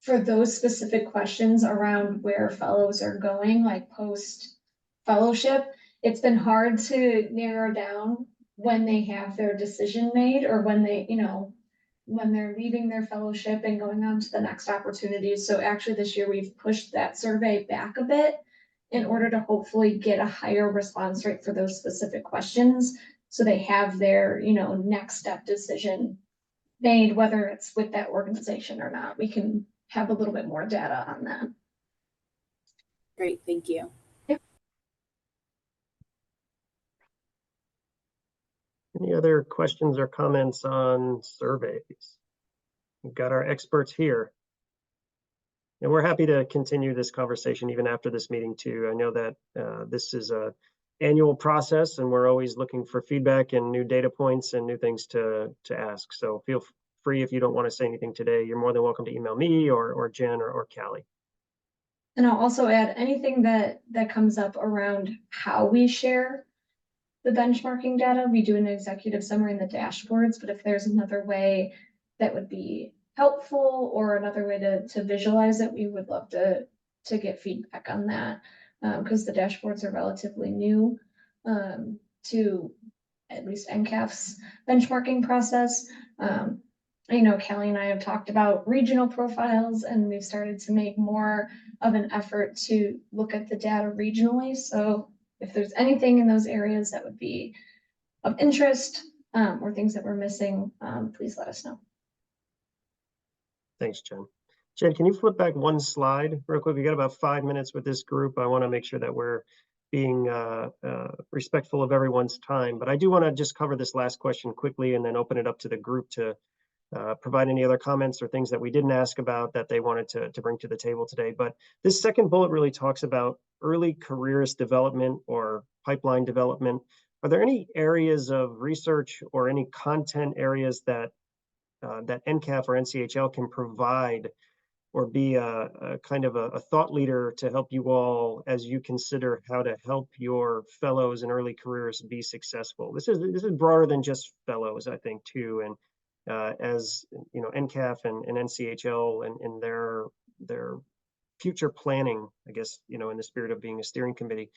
for those specific questions around where fellows are going, like post fellowship, it's been hard to narrow down when they have their decision made or when they, when they're leaving their fellowship and going on to the next opportunity. So actually this year we've pushed that survey back a bit in order to hopefully get a higher response rate for those specific questions. So they have their, next step decision made, whether it's with that organization or not. We can have a little bit more data on that. Great, thank you. Any other questions or comments on surveys? We've got our experts here. And we're happy to continue this conversation even after this meeting too. I know that this is a annual process and we're always looking for feedback and new data points and new things to ask. So feel free, if you don't want to say anything today, you're more than welcome to email me or Jen or Callie. And I'll also add anything that comes up around how we share the benchmarking data. We do an executive summary in the dashboards, but if there's another way that would be helpful or another way to visualize it, we would love to get feedback on that, because the dashboards are relatively new to at least NCAF's benchmarking process. Kelly and I have talked about regional profiles, and we've started to make more of an effort to look at the data regionally. So if there's anything in those areas that would be of interest or things that we're missing, please let us know. Thanks, Jen. Jen, can you flip back one slide real quick? We got about 5 minutes with this group. I want to make sure that we're being respectful of everyone's time, but I do want to just cover this last question quickly and then open it up to the group to provide any other comments or things that we didn't ask about that they wanted to bring to the table today. But this second bullet really talks about early careerist development or pipeline development. Are there any areas of research or any content areas that that NCAF or NCHL can provide or be a kind of a thought leader to help you all as you consider how to help your fellows and early careers be successful? This is broader than just fellows, I think, too. And as you know, NCAF and NCHL and their future planning, I guess, in the spirit of being a steering committee,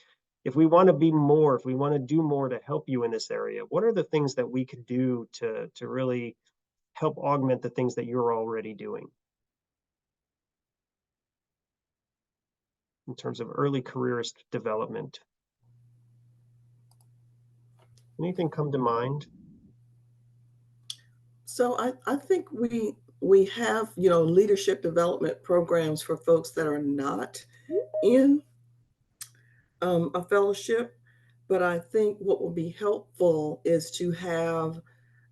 if we want to be more, if we want to do more to help you in this area, what are the things that we could do to really help augment the things that you're already doing in terms of early careerist development? Anything come to mind? So I think we have, leadership development programs for folks that are not in a fellowship, but I think what will be helpful is to have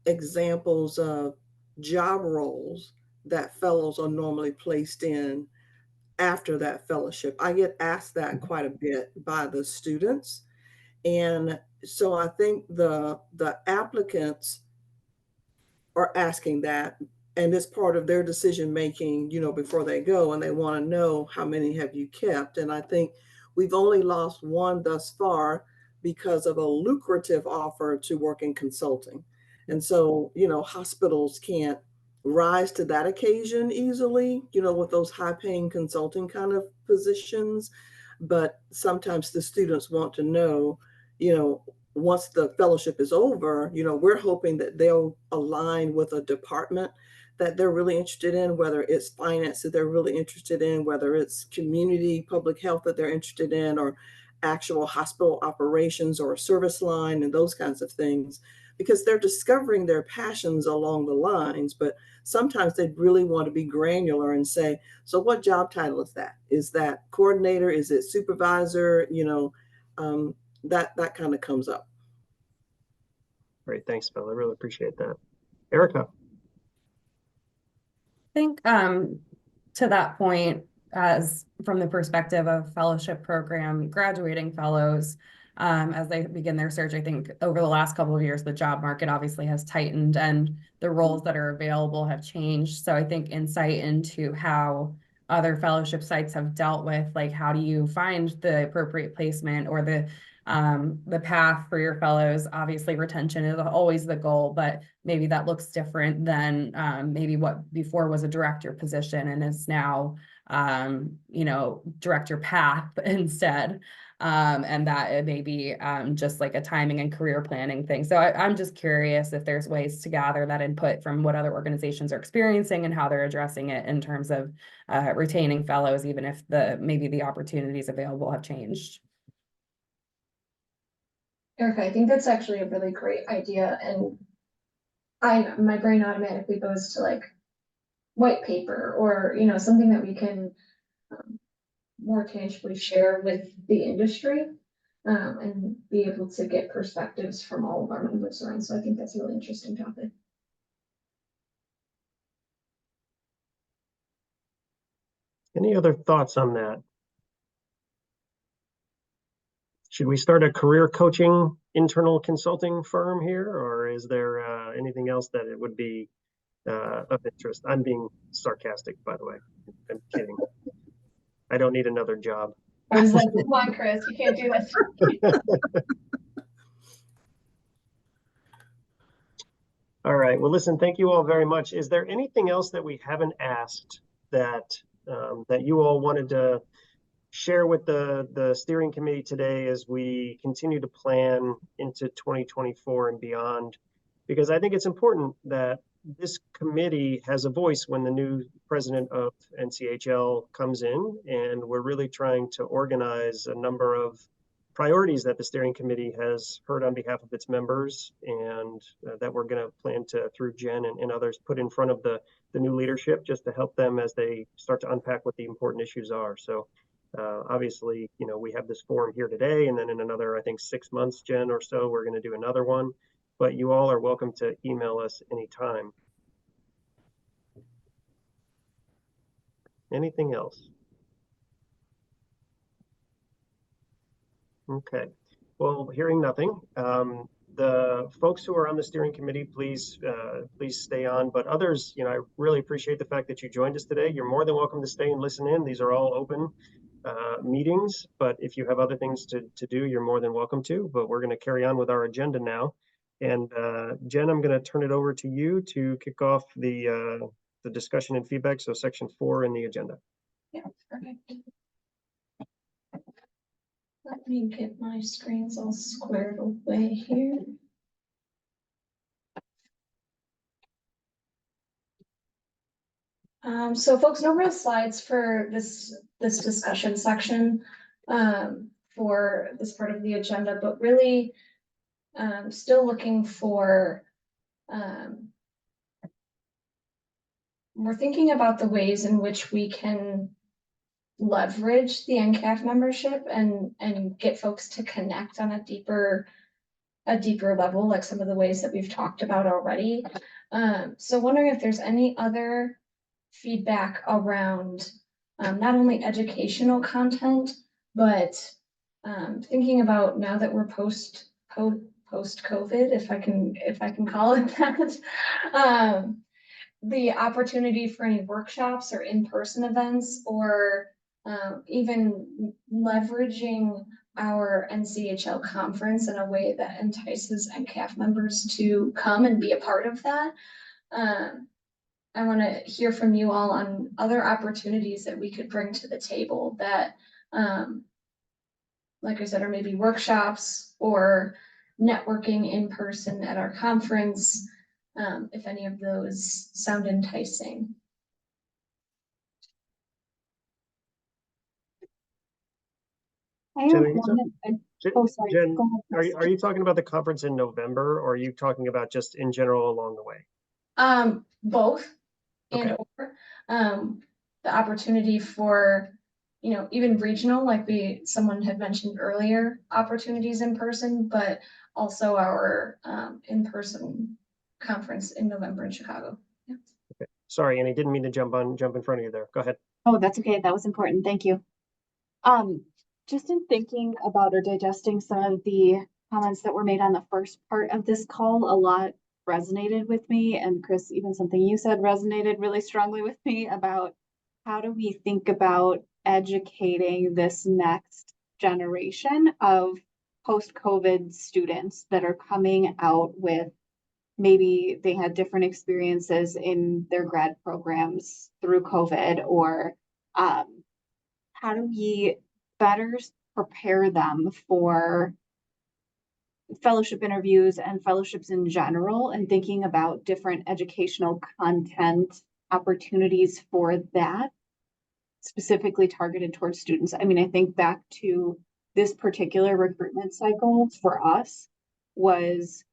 examples of job roles that fellows are normally placed in after that fellowship. I get asked that quite a bit by the students. And so I think the applicants are asking that, and it's part of their decision making, before they go, and they want to know how many have you kept. And I think we've only lost one thus far because of a lucrative offer to work in consulting. And so, hospitals can't rise to that occasion easily, you know, with those high paying consulting kind of positions. But sometimes the students want to know, you know, once the fellowship is over, you know, we're hoping that they'll align with a department that they're really interested in, whether it's finance that they're really interested in, whether it's community public health that they're interested in, or actual hospital operations or a service line and those kinds of things, because they're discovering their passions along the lines. But sometimes they really want to be granular and say, so what job title is that? Is that coordinator? Is it supervisor? You know, that kind of comes up. Great, thanks, Bill. I really appreciate that. Erica. I think to that point, as from the perspective of fellowship program graduating fellows, as they begin their search, I think over the last couple of years, the job market obviously has tightened and the roles that are available have changed. So I think insight into how other fellowship sites have dealt with, like, how do you find the appropriate placement or the path for your fellows. Obviously, retention is always the goal, but maybe that looks different than maybe what before was a director position and is now, you know, director path instead. And that it may be just like a timing and career planning thing. So I'm just curious if there's ways to gather that input from what other organizations are experiencing and how they're addressing it in terms of retaining fellows, even if maybe the opportunities available have changed. Erica, I think that's actually a really great idea, and my brain automatically goes to like white paper or, you know, something that we can more tangibly share with the industry and be able to get perspectives from all of our members around. So I think that's a really interesting topic. Any other thoughts on that? Should we start a career coaching internal consulting firm here, or is there anything else that it would be of interest? I'm being sarcastic, by the way. I'm kidding. I don't need another job. I was like, come on, Chris, you can't do this. All right. Well, listen, thank you all very much. Is there anything else that we haven't asked that that you all wanted to share with the steering committee today as we continue to plan into 2024 and beyond? Because I think it's important that this committee has a voice when the new president of NCHL comes in, and we're really trying to organize a number of priorities that the steering committee has heard on behalf of its members, and that we're going to plan to, through Jen and others, put in front of the new leadership just to help them as they start to unpack what the important issues are. So obviously, you know, we have this forum here today, and then in another, I think, 6 months, Jen, or so, we're going to do another one. But you all are welcome to email us anytime. Anything else? Okay. Well, hearing nothing, the folks who are on the steering committee, please stay on. But others, you know, I really appreciate the fact that you joined us today. You're more than welcome to stay and listen in. These are all open meetings, but if you have other things to do, you're more than welcome to. But we're going to carry on with our agenda now. And Jen, I'm going to turn it over to you to kick off the discussion and feedback. So section 4 in the agenda. Yeah, perfect. Let me get my screens all squared away here. So folks, no real slides for this discussion section for this part of the agenda, but really still looking for, we're thinking about the ways in which we can leverage the NCAF membership and get folks to connect on a deeper level, like some of the ways that we've talked about already. So wondering if there's any other feedback around not only educational content, but thinking about now that we're post COVID, if I can call it that, the opportunity for any workshops or in-person events, or even leveraging our NCHL conference in a way that entices NCAF members to come and be a part of that. I want to hear from you all on other opportunities that we could bring to the table that, like I said, are maybe workshops or networking in person at our conference, if any of those sound enticing. I have Jen, one. Jen, Oh, sorry. Jen, Go ahead. are you talking about the conference in November, or are you talking about just in general along the way? Both and Okay. or, the opportunity for, even regional, like someone had mentioned earlier, opportunities in person, but also our, in-person conference in November in Chicago. Yeah. Okay. Sorry, Annie, didn't mean to jump in front of you there. Go ahead. Oh, that's okay. That was important. Thank you. Just in thinking about or digesting some of the comments that were made on the first part of this call, a lot resonated with me. And Chris, even something you said resonated really strongly with me about how do we think about educating this next generation of post-COVID students that are coming out with maybe they had different experiences in their grad programs through COVID, or how do we better prepare them for fellowship interviews and fellowships in general, and thinking about different educational content opportunities for that, specifically targeted towards students. I mean, I think back to this particular recruitment cycle for us was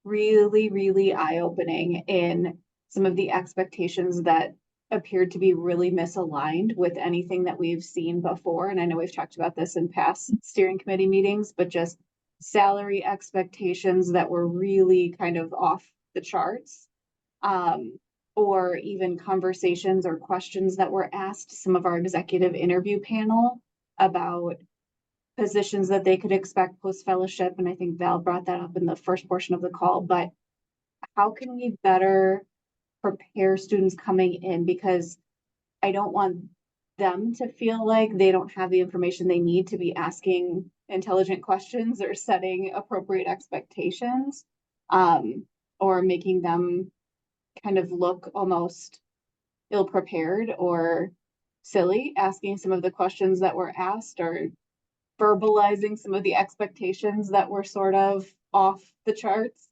really, really eye-opening in some of the expectations that appeared to be really misaligned with anything that we've seen before. And I know we've talked about this in past steering committee meetings, but just salary expectations that were really kind of off the charts. Or even conversations or questions that were asked some of our executive interview panel about positions that they could expect post-fellowship. And I think Val brought that up in the first portion of the call, but how can we better prepare students coming in? Because I don't want them to feel like they don't have the information they need to be asking intelligent questions or setting appropriate expectations, or making them kind of look almost ill-prepared or silly, asking some of the questions that were asked, or verbalizing some of the expectations that were sort of off the charts.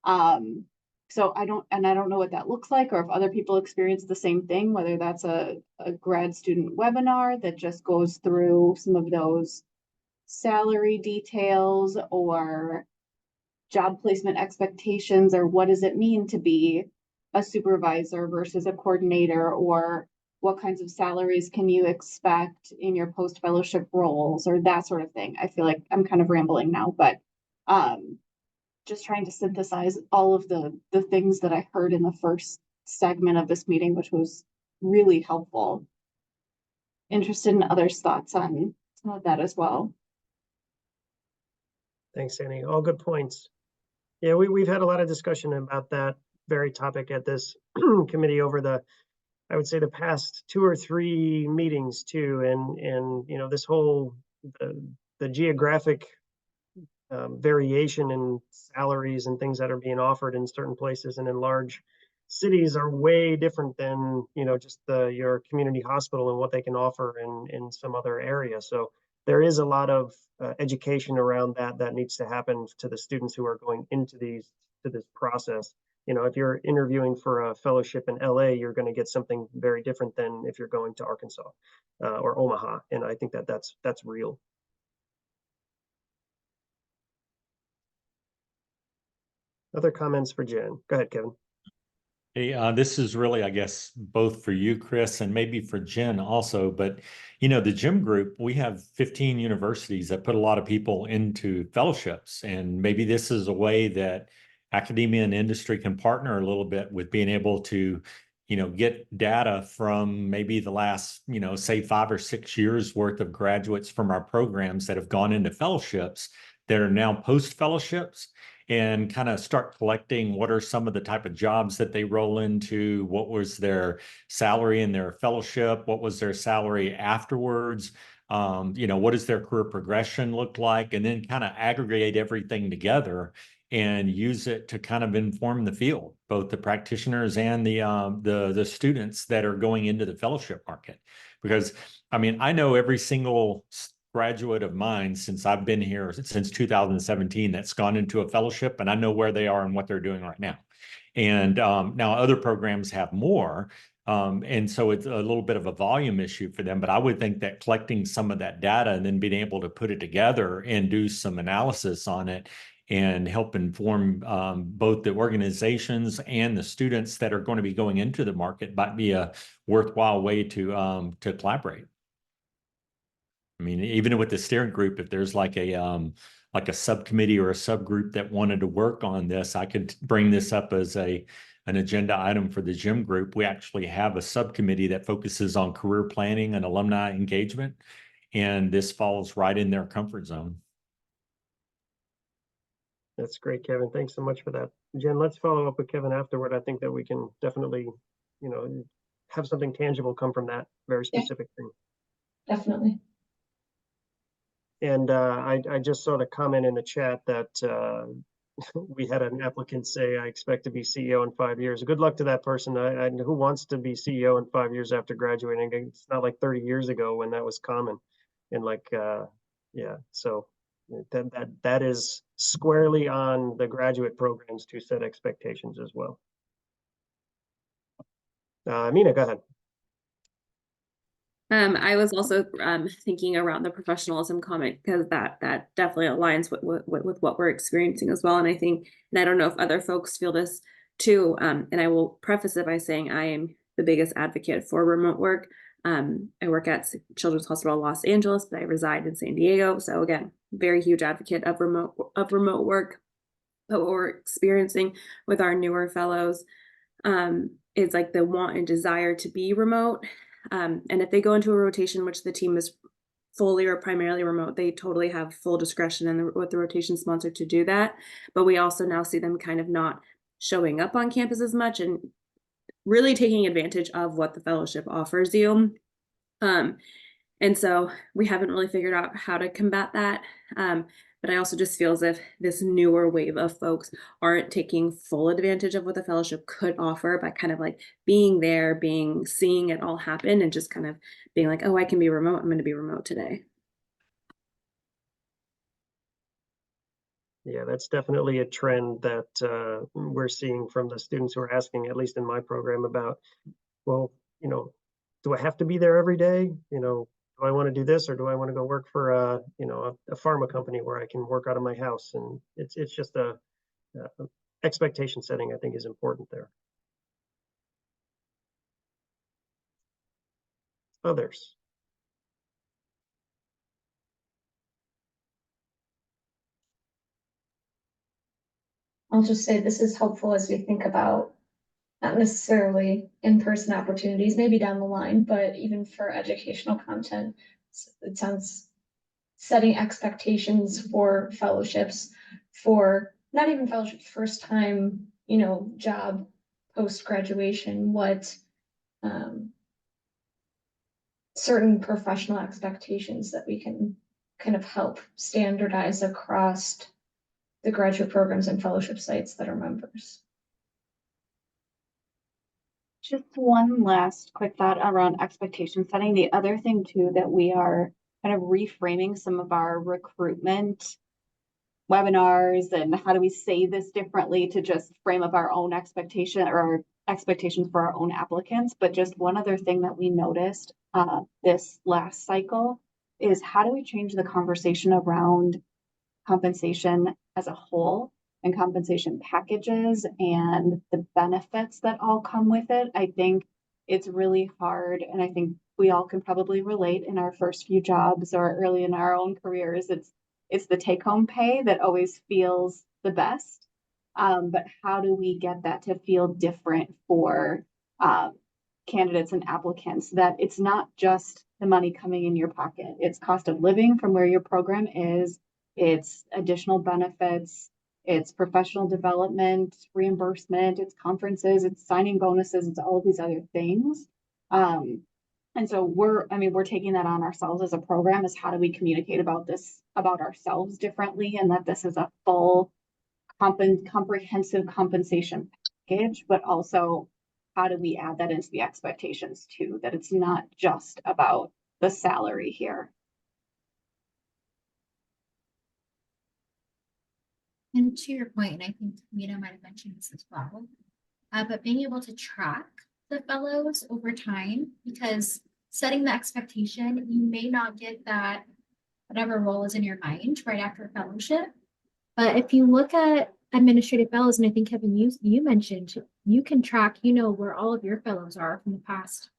So I don't know what that looks like, or if other people experience the same thing, whether that's a grad student webinar that just goes through some of those salary details or job placement expectations, or what does it mean to be a supervisor versus a coordinator, or what kinds of salaries can you expect in your post-fellowship roles, or that sort of thing. I feel like I'm kind of rambling now, but just trying to synthesize all of the things that I heard in the first segment of this meeting, which was really helpful. Interested in others' thoughts on some of that as well. Thanks, Annie. All good points. Yeah, we've had a lot of discussion about that very topic at this committee over I would say the past 2 or 3 meetings too. And this whole, the geographic variation in salaries and things that are being offered in certain places and in large cities are way different than, just your community hospital and what they can offer in some other area. So there is a lot of education around that needs to happen to the students who are going into this process. If you're interviewing for a fellowship in LA, you're going to get something very different than if you're going to Arkansas or Omaha. And I think that's real. Other comments for Jen? Go ahead, Kevin. Hey, this is really, I guess, both for you, Chris, and maybe for Jen also. But, the GYM group, we have 15 universities that put a lot of people into fellowships. And maybe this is a way that academia and industry can partner a little bit with being able to, get data from maybe the last, say 5 or 6 years worth of graduates from our programs that have gone into fellowships that are now post-fellowships, and kind of start collecting what are some of the type of jobs that they roll into, what was their salary in their fellowship, what was their salary afterwards, what does their career progression look like, and then kind of aggregate everything together and use it to kind of inform the field, both the practitioners and the students that are going into the fellowship market. Because I mean, I know every single graduate of mine since I've been here since 2017 that's gone into a fellowship, and I know where they are and what they're doing right now. And now other programs have more. And so it's a little bit of a volume issue for them, but I would think that collecting some of that data and then being able to put it together and do some analysis on it and help inform both the organizations and the students that are going to be going into the market might be a worthwhile way to collaborate. I mean, even with the steering group, if there's like a subcommittee or a subgroup that wanted to work on this, I could bring this up as an agenda item for the gym group. We actually have a subcommittee that focuses on career planning and alumni engagement, and this falls right in their comfort zone. That's great, Kevin. Thanks so much for that. Jen, let's follow up with Kevin afterward. I think that we can definitely, have something tangible come from that very specific thing. Definitely. And I just saw the comment in the chat that we had an applicant say, I expect to be CEO in 5 years. Good luck to that person. Who wants to be CEO in 5 years after graduating? It's not like 30 years ago when that was common. And yeah, so that is squarely on the graduate programs to set expectations as well. Mina, go ahead. I was also thinking around the professionalism comment, because that definitely aligns with what we're experiencing as well. And I think, and I don't know if other folks feel this too, and I will preface it by saying I am the biggest advocate for remote work. I work at Children's Hospital Los Angeles, but I reside in San Diego. So again, very huge advocate of remote work. But what we're experiencing with our newer fellows is like the want and desire to be remote. And if they go into a rotation, which the team is fully or primarily remote, they totally have full discretion with the rotation sponsor to do that. But we also now see them kind of not showing up on campus as much and really taking advantage of what the fellowship offers you. And so we haven't really figured out how to combat that. But I also just feel as if this newer wave of folks aren't taking full advantage of what the fellowship could offer by kind of like being there, seeing it all happen, and just kind of being like, oh, I can be remote. I'm going to be remote today. Yeah, that's definitely a trend that we're seeing from the students who are asking, at least in my program, about, well, do I have to be there every day? Do I want to do this, or do I want to go work for a pharma company where I can work out of my house? And it's just a expectation setting, I think, is important there. Others. I'll just say this is helpful as we think about not necessarily in-person opportunities, maybe down the line, but even for educational content, it sounds setting expectations for fellowships, for not even fellowships, first time, job post-graduation, what certain professional expectations that we can kind of help standardize across the graduate programs and fellowship sites that are members. Just one last quick thought around expectation setting. The other thing too, that we are kind of reframing some of our recruitment webinars, and how do we say this differently to just frame up our own expectation or expectations for our own applicants. But just one other thing that we noticed this last cycle is, how do we change the conversation around compensation as a whole and compensation packages and the benefits that all come with it? I think it's really hard, and I think we all can probably relate in our first few jobs or early in our own careers. It's the take-home pay that always feels the best. But how do we get that to feel different for candidates and applicants, that it's not just the money coming in your pocket, it's cost of living from where your program is, it's additional benefits, it's professional development, reimbursement, it's conferences, it's signing bonuses, it's all of these other things. And so we're taking that on ourselves as a program, is how do we communicate about this, about ourselves differently, and that this is a full comprehensive compensation package, but also how do we add that into the expectations too, that it's not just about the salary here. And to your point, and I think Mina might have mentioned this as well, but being able to track the fellows over time, because setting the expectation, you may not get that whatever role is in your mind right after fellowship. But if you look at administrative fellows, and I think Kevin, you mentioned, you can track, where all of your fellows are from the past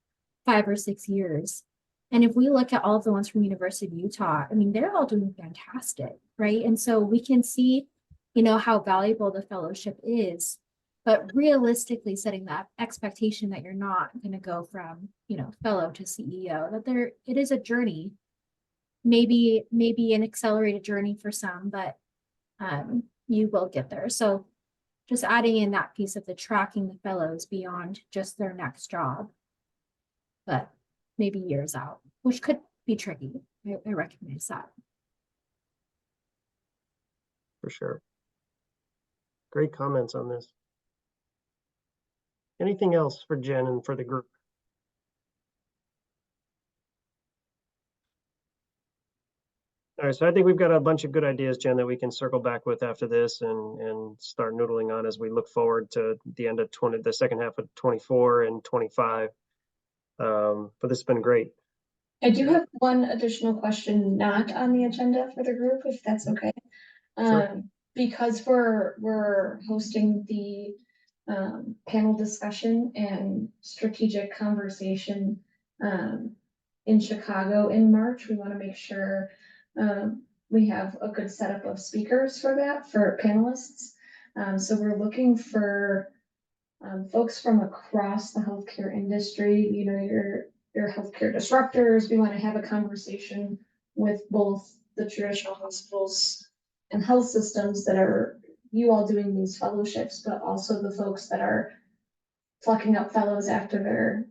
5 or 6 years. And if we look at all of the ones from University of Utah, I mean, they're all doing fantastic, right? And so we can see, how valuable the fellowship is, but realistically setting that expectation that you're not going to go from, fellow to CEO, that it is a journey, maybe an accelerated journey for some, but you will get there. So just adding in that piece of the tracking the fellows beyond just their next job, but maybe years out, which could be tricky. I recognize that. For sure. Great comments on this. Anything else for Jen and for the group? All right, so I think we've got a bunch of good ideas, Jen, that we can circle back with after this and start noodling on as we look forward to the end of the second half of 24 and 25. But this has been great. I do have one additional question not on the agenda for the group, if that's okay. Sure. Because we're hosting the panel discussion and strategic conversation in Chicago in March. We want to make sure we have a good setup of speakers for that, for panelists. So we're looking for folks from across the healthcare industry, your healthcare disruptors. We want to have a conversation with both the traditional hospitals and health systems that are you all doing these fellowships, but also the folks that are plucking up fellows after their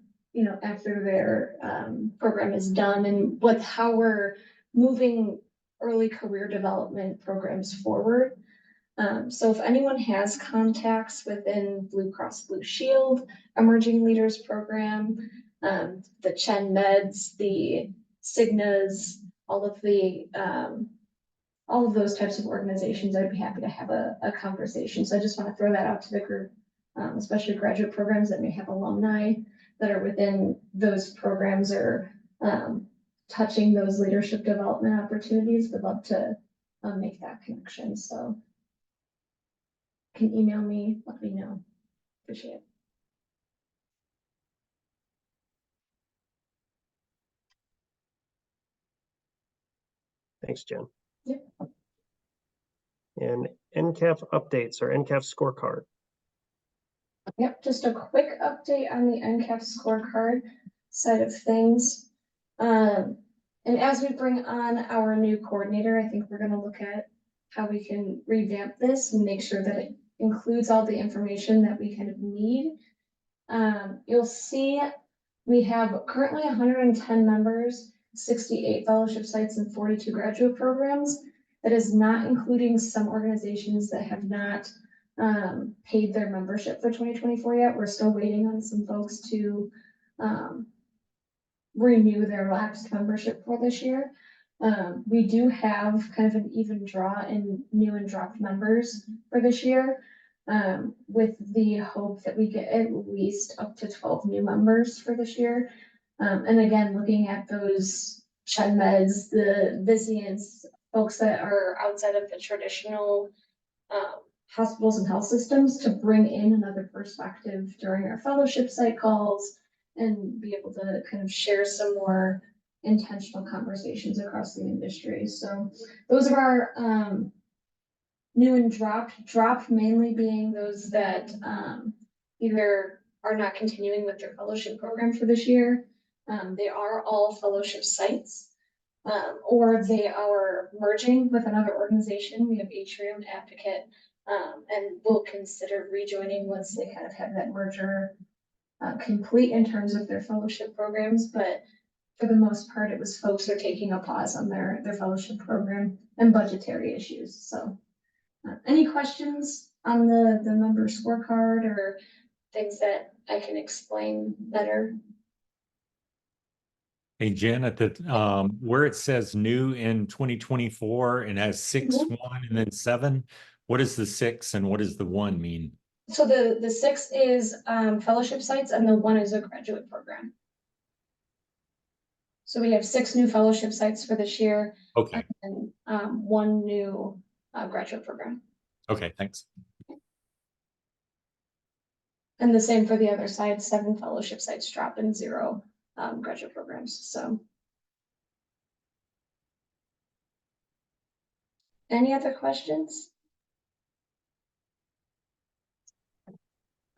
program is done, and how we're moving early career development programs forward. So if anyone has contacts within Blue Cross Blue Shield, Emerging Leaders Program, the Chen Meds, the Cignas, all of those types of organizations, I'd be happy to have a conversation. So I just want to throw that out to the group, especially graduate programs that may have alumni that are within those programs or touching those leadership development opportunities. Would love to make that connection. So can email me, let me know. Appreciate it. Thanks, Jen. Yeah. And NCAF updates or NCAF scorecard. Yep, just a quick update on the NCAF scorecard side of things. And as we bring on our new coordinator, I think we're going to look at how we can revamp this and make sure that it includes all the information that we kind of need. You'll see we have currently 110 members, 68 fellowship sites, and 42 graduate programs. That is not including some organizations that have not paid their membership for 2024 yet. We're still waiting on some folks to renew their lapsed membership for this year. We do have kind of an even draw in new and dropped members for this year, with the hope that we get at least up to 12 new members for this year. And again, looking at those Chen Meds, the Vizians, folks that are outside of the traditional hospitals and health systems, to bring in another perspective during our fellowship site calls and be able to kind of share some more intentional conversations across the industry. So those are our new and dropped mainly being those that either are not continuing with their fellowship program for this year. They are all fellowship sites, or they are merging with another organization. We have Atrium, Advocate, and will consider rejoining once they kind of have that merger complete in terms of their fellowship programs. But for the most part, it was folks are taking a pause on their fellowship program and budgetary issues. So Any questions on the member scorecard or things that I can explain better? Hey, Jen, at the where it says new in 2024 and has 6-1 and then 7, what is the 6 and what does the 1 mean? So the 6 is fellowship sites and the 1 is a graduate program. So we have 6 new fellowship sites for this year. Okay. And 1 new graduate program. Okay, thanks. And the same for the other side, 7 fellowship sites drop and 0 graduate programs. So. Any other questions?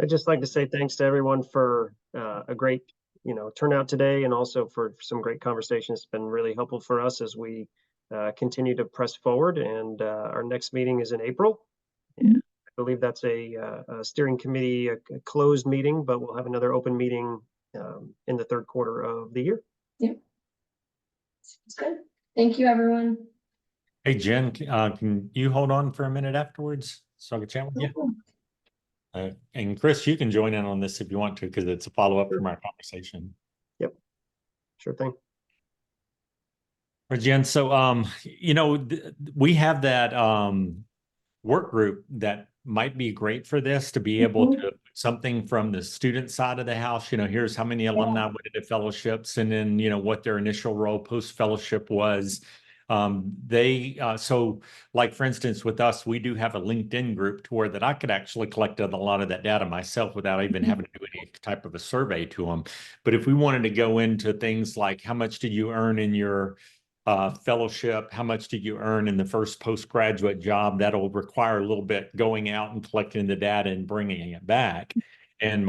I'd just like to say thanks to everyone for a great, turnout today, and also for some great conversations. It's been really helpful for us as we continue to press forward. And our next meeting is in April. And I believe that's a steering committee, a closed meeting, but we'll have another open meeting in the third quarter of the year. Yep. It's good. Thank you, everyone. Hey, Jen, can you hold on for a minute afterwards so I can chat with you? And Chris, you can join in on this if you want to, because it's a follow-up from our conversation. Yep, sure thing. Or Jen, so we have that work group that might be great for this, to be able to put something from the student side of the house. Here's how many alumni went into fellowships, and then what their initial role post-fellowship was. So like, for instance, with us, we do have a LinkedIn group to where that I could actually collect a lot of that data myself without even having to do any type of a survey to them. But if we wanted to go into things like, how much did you earn in your fellowship, how much did you earn in the first postgraduate job, that'll require a little bit going out and collecting the data and bringing it back. And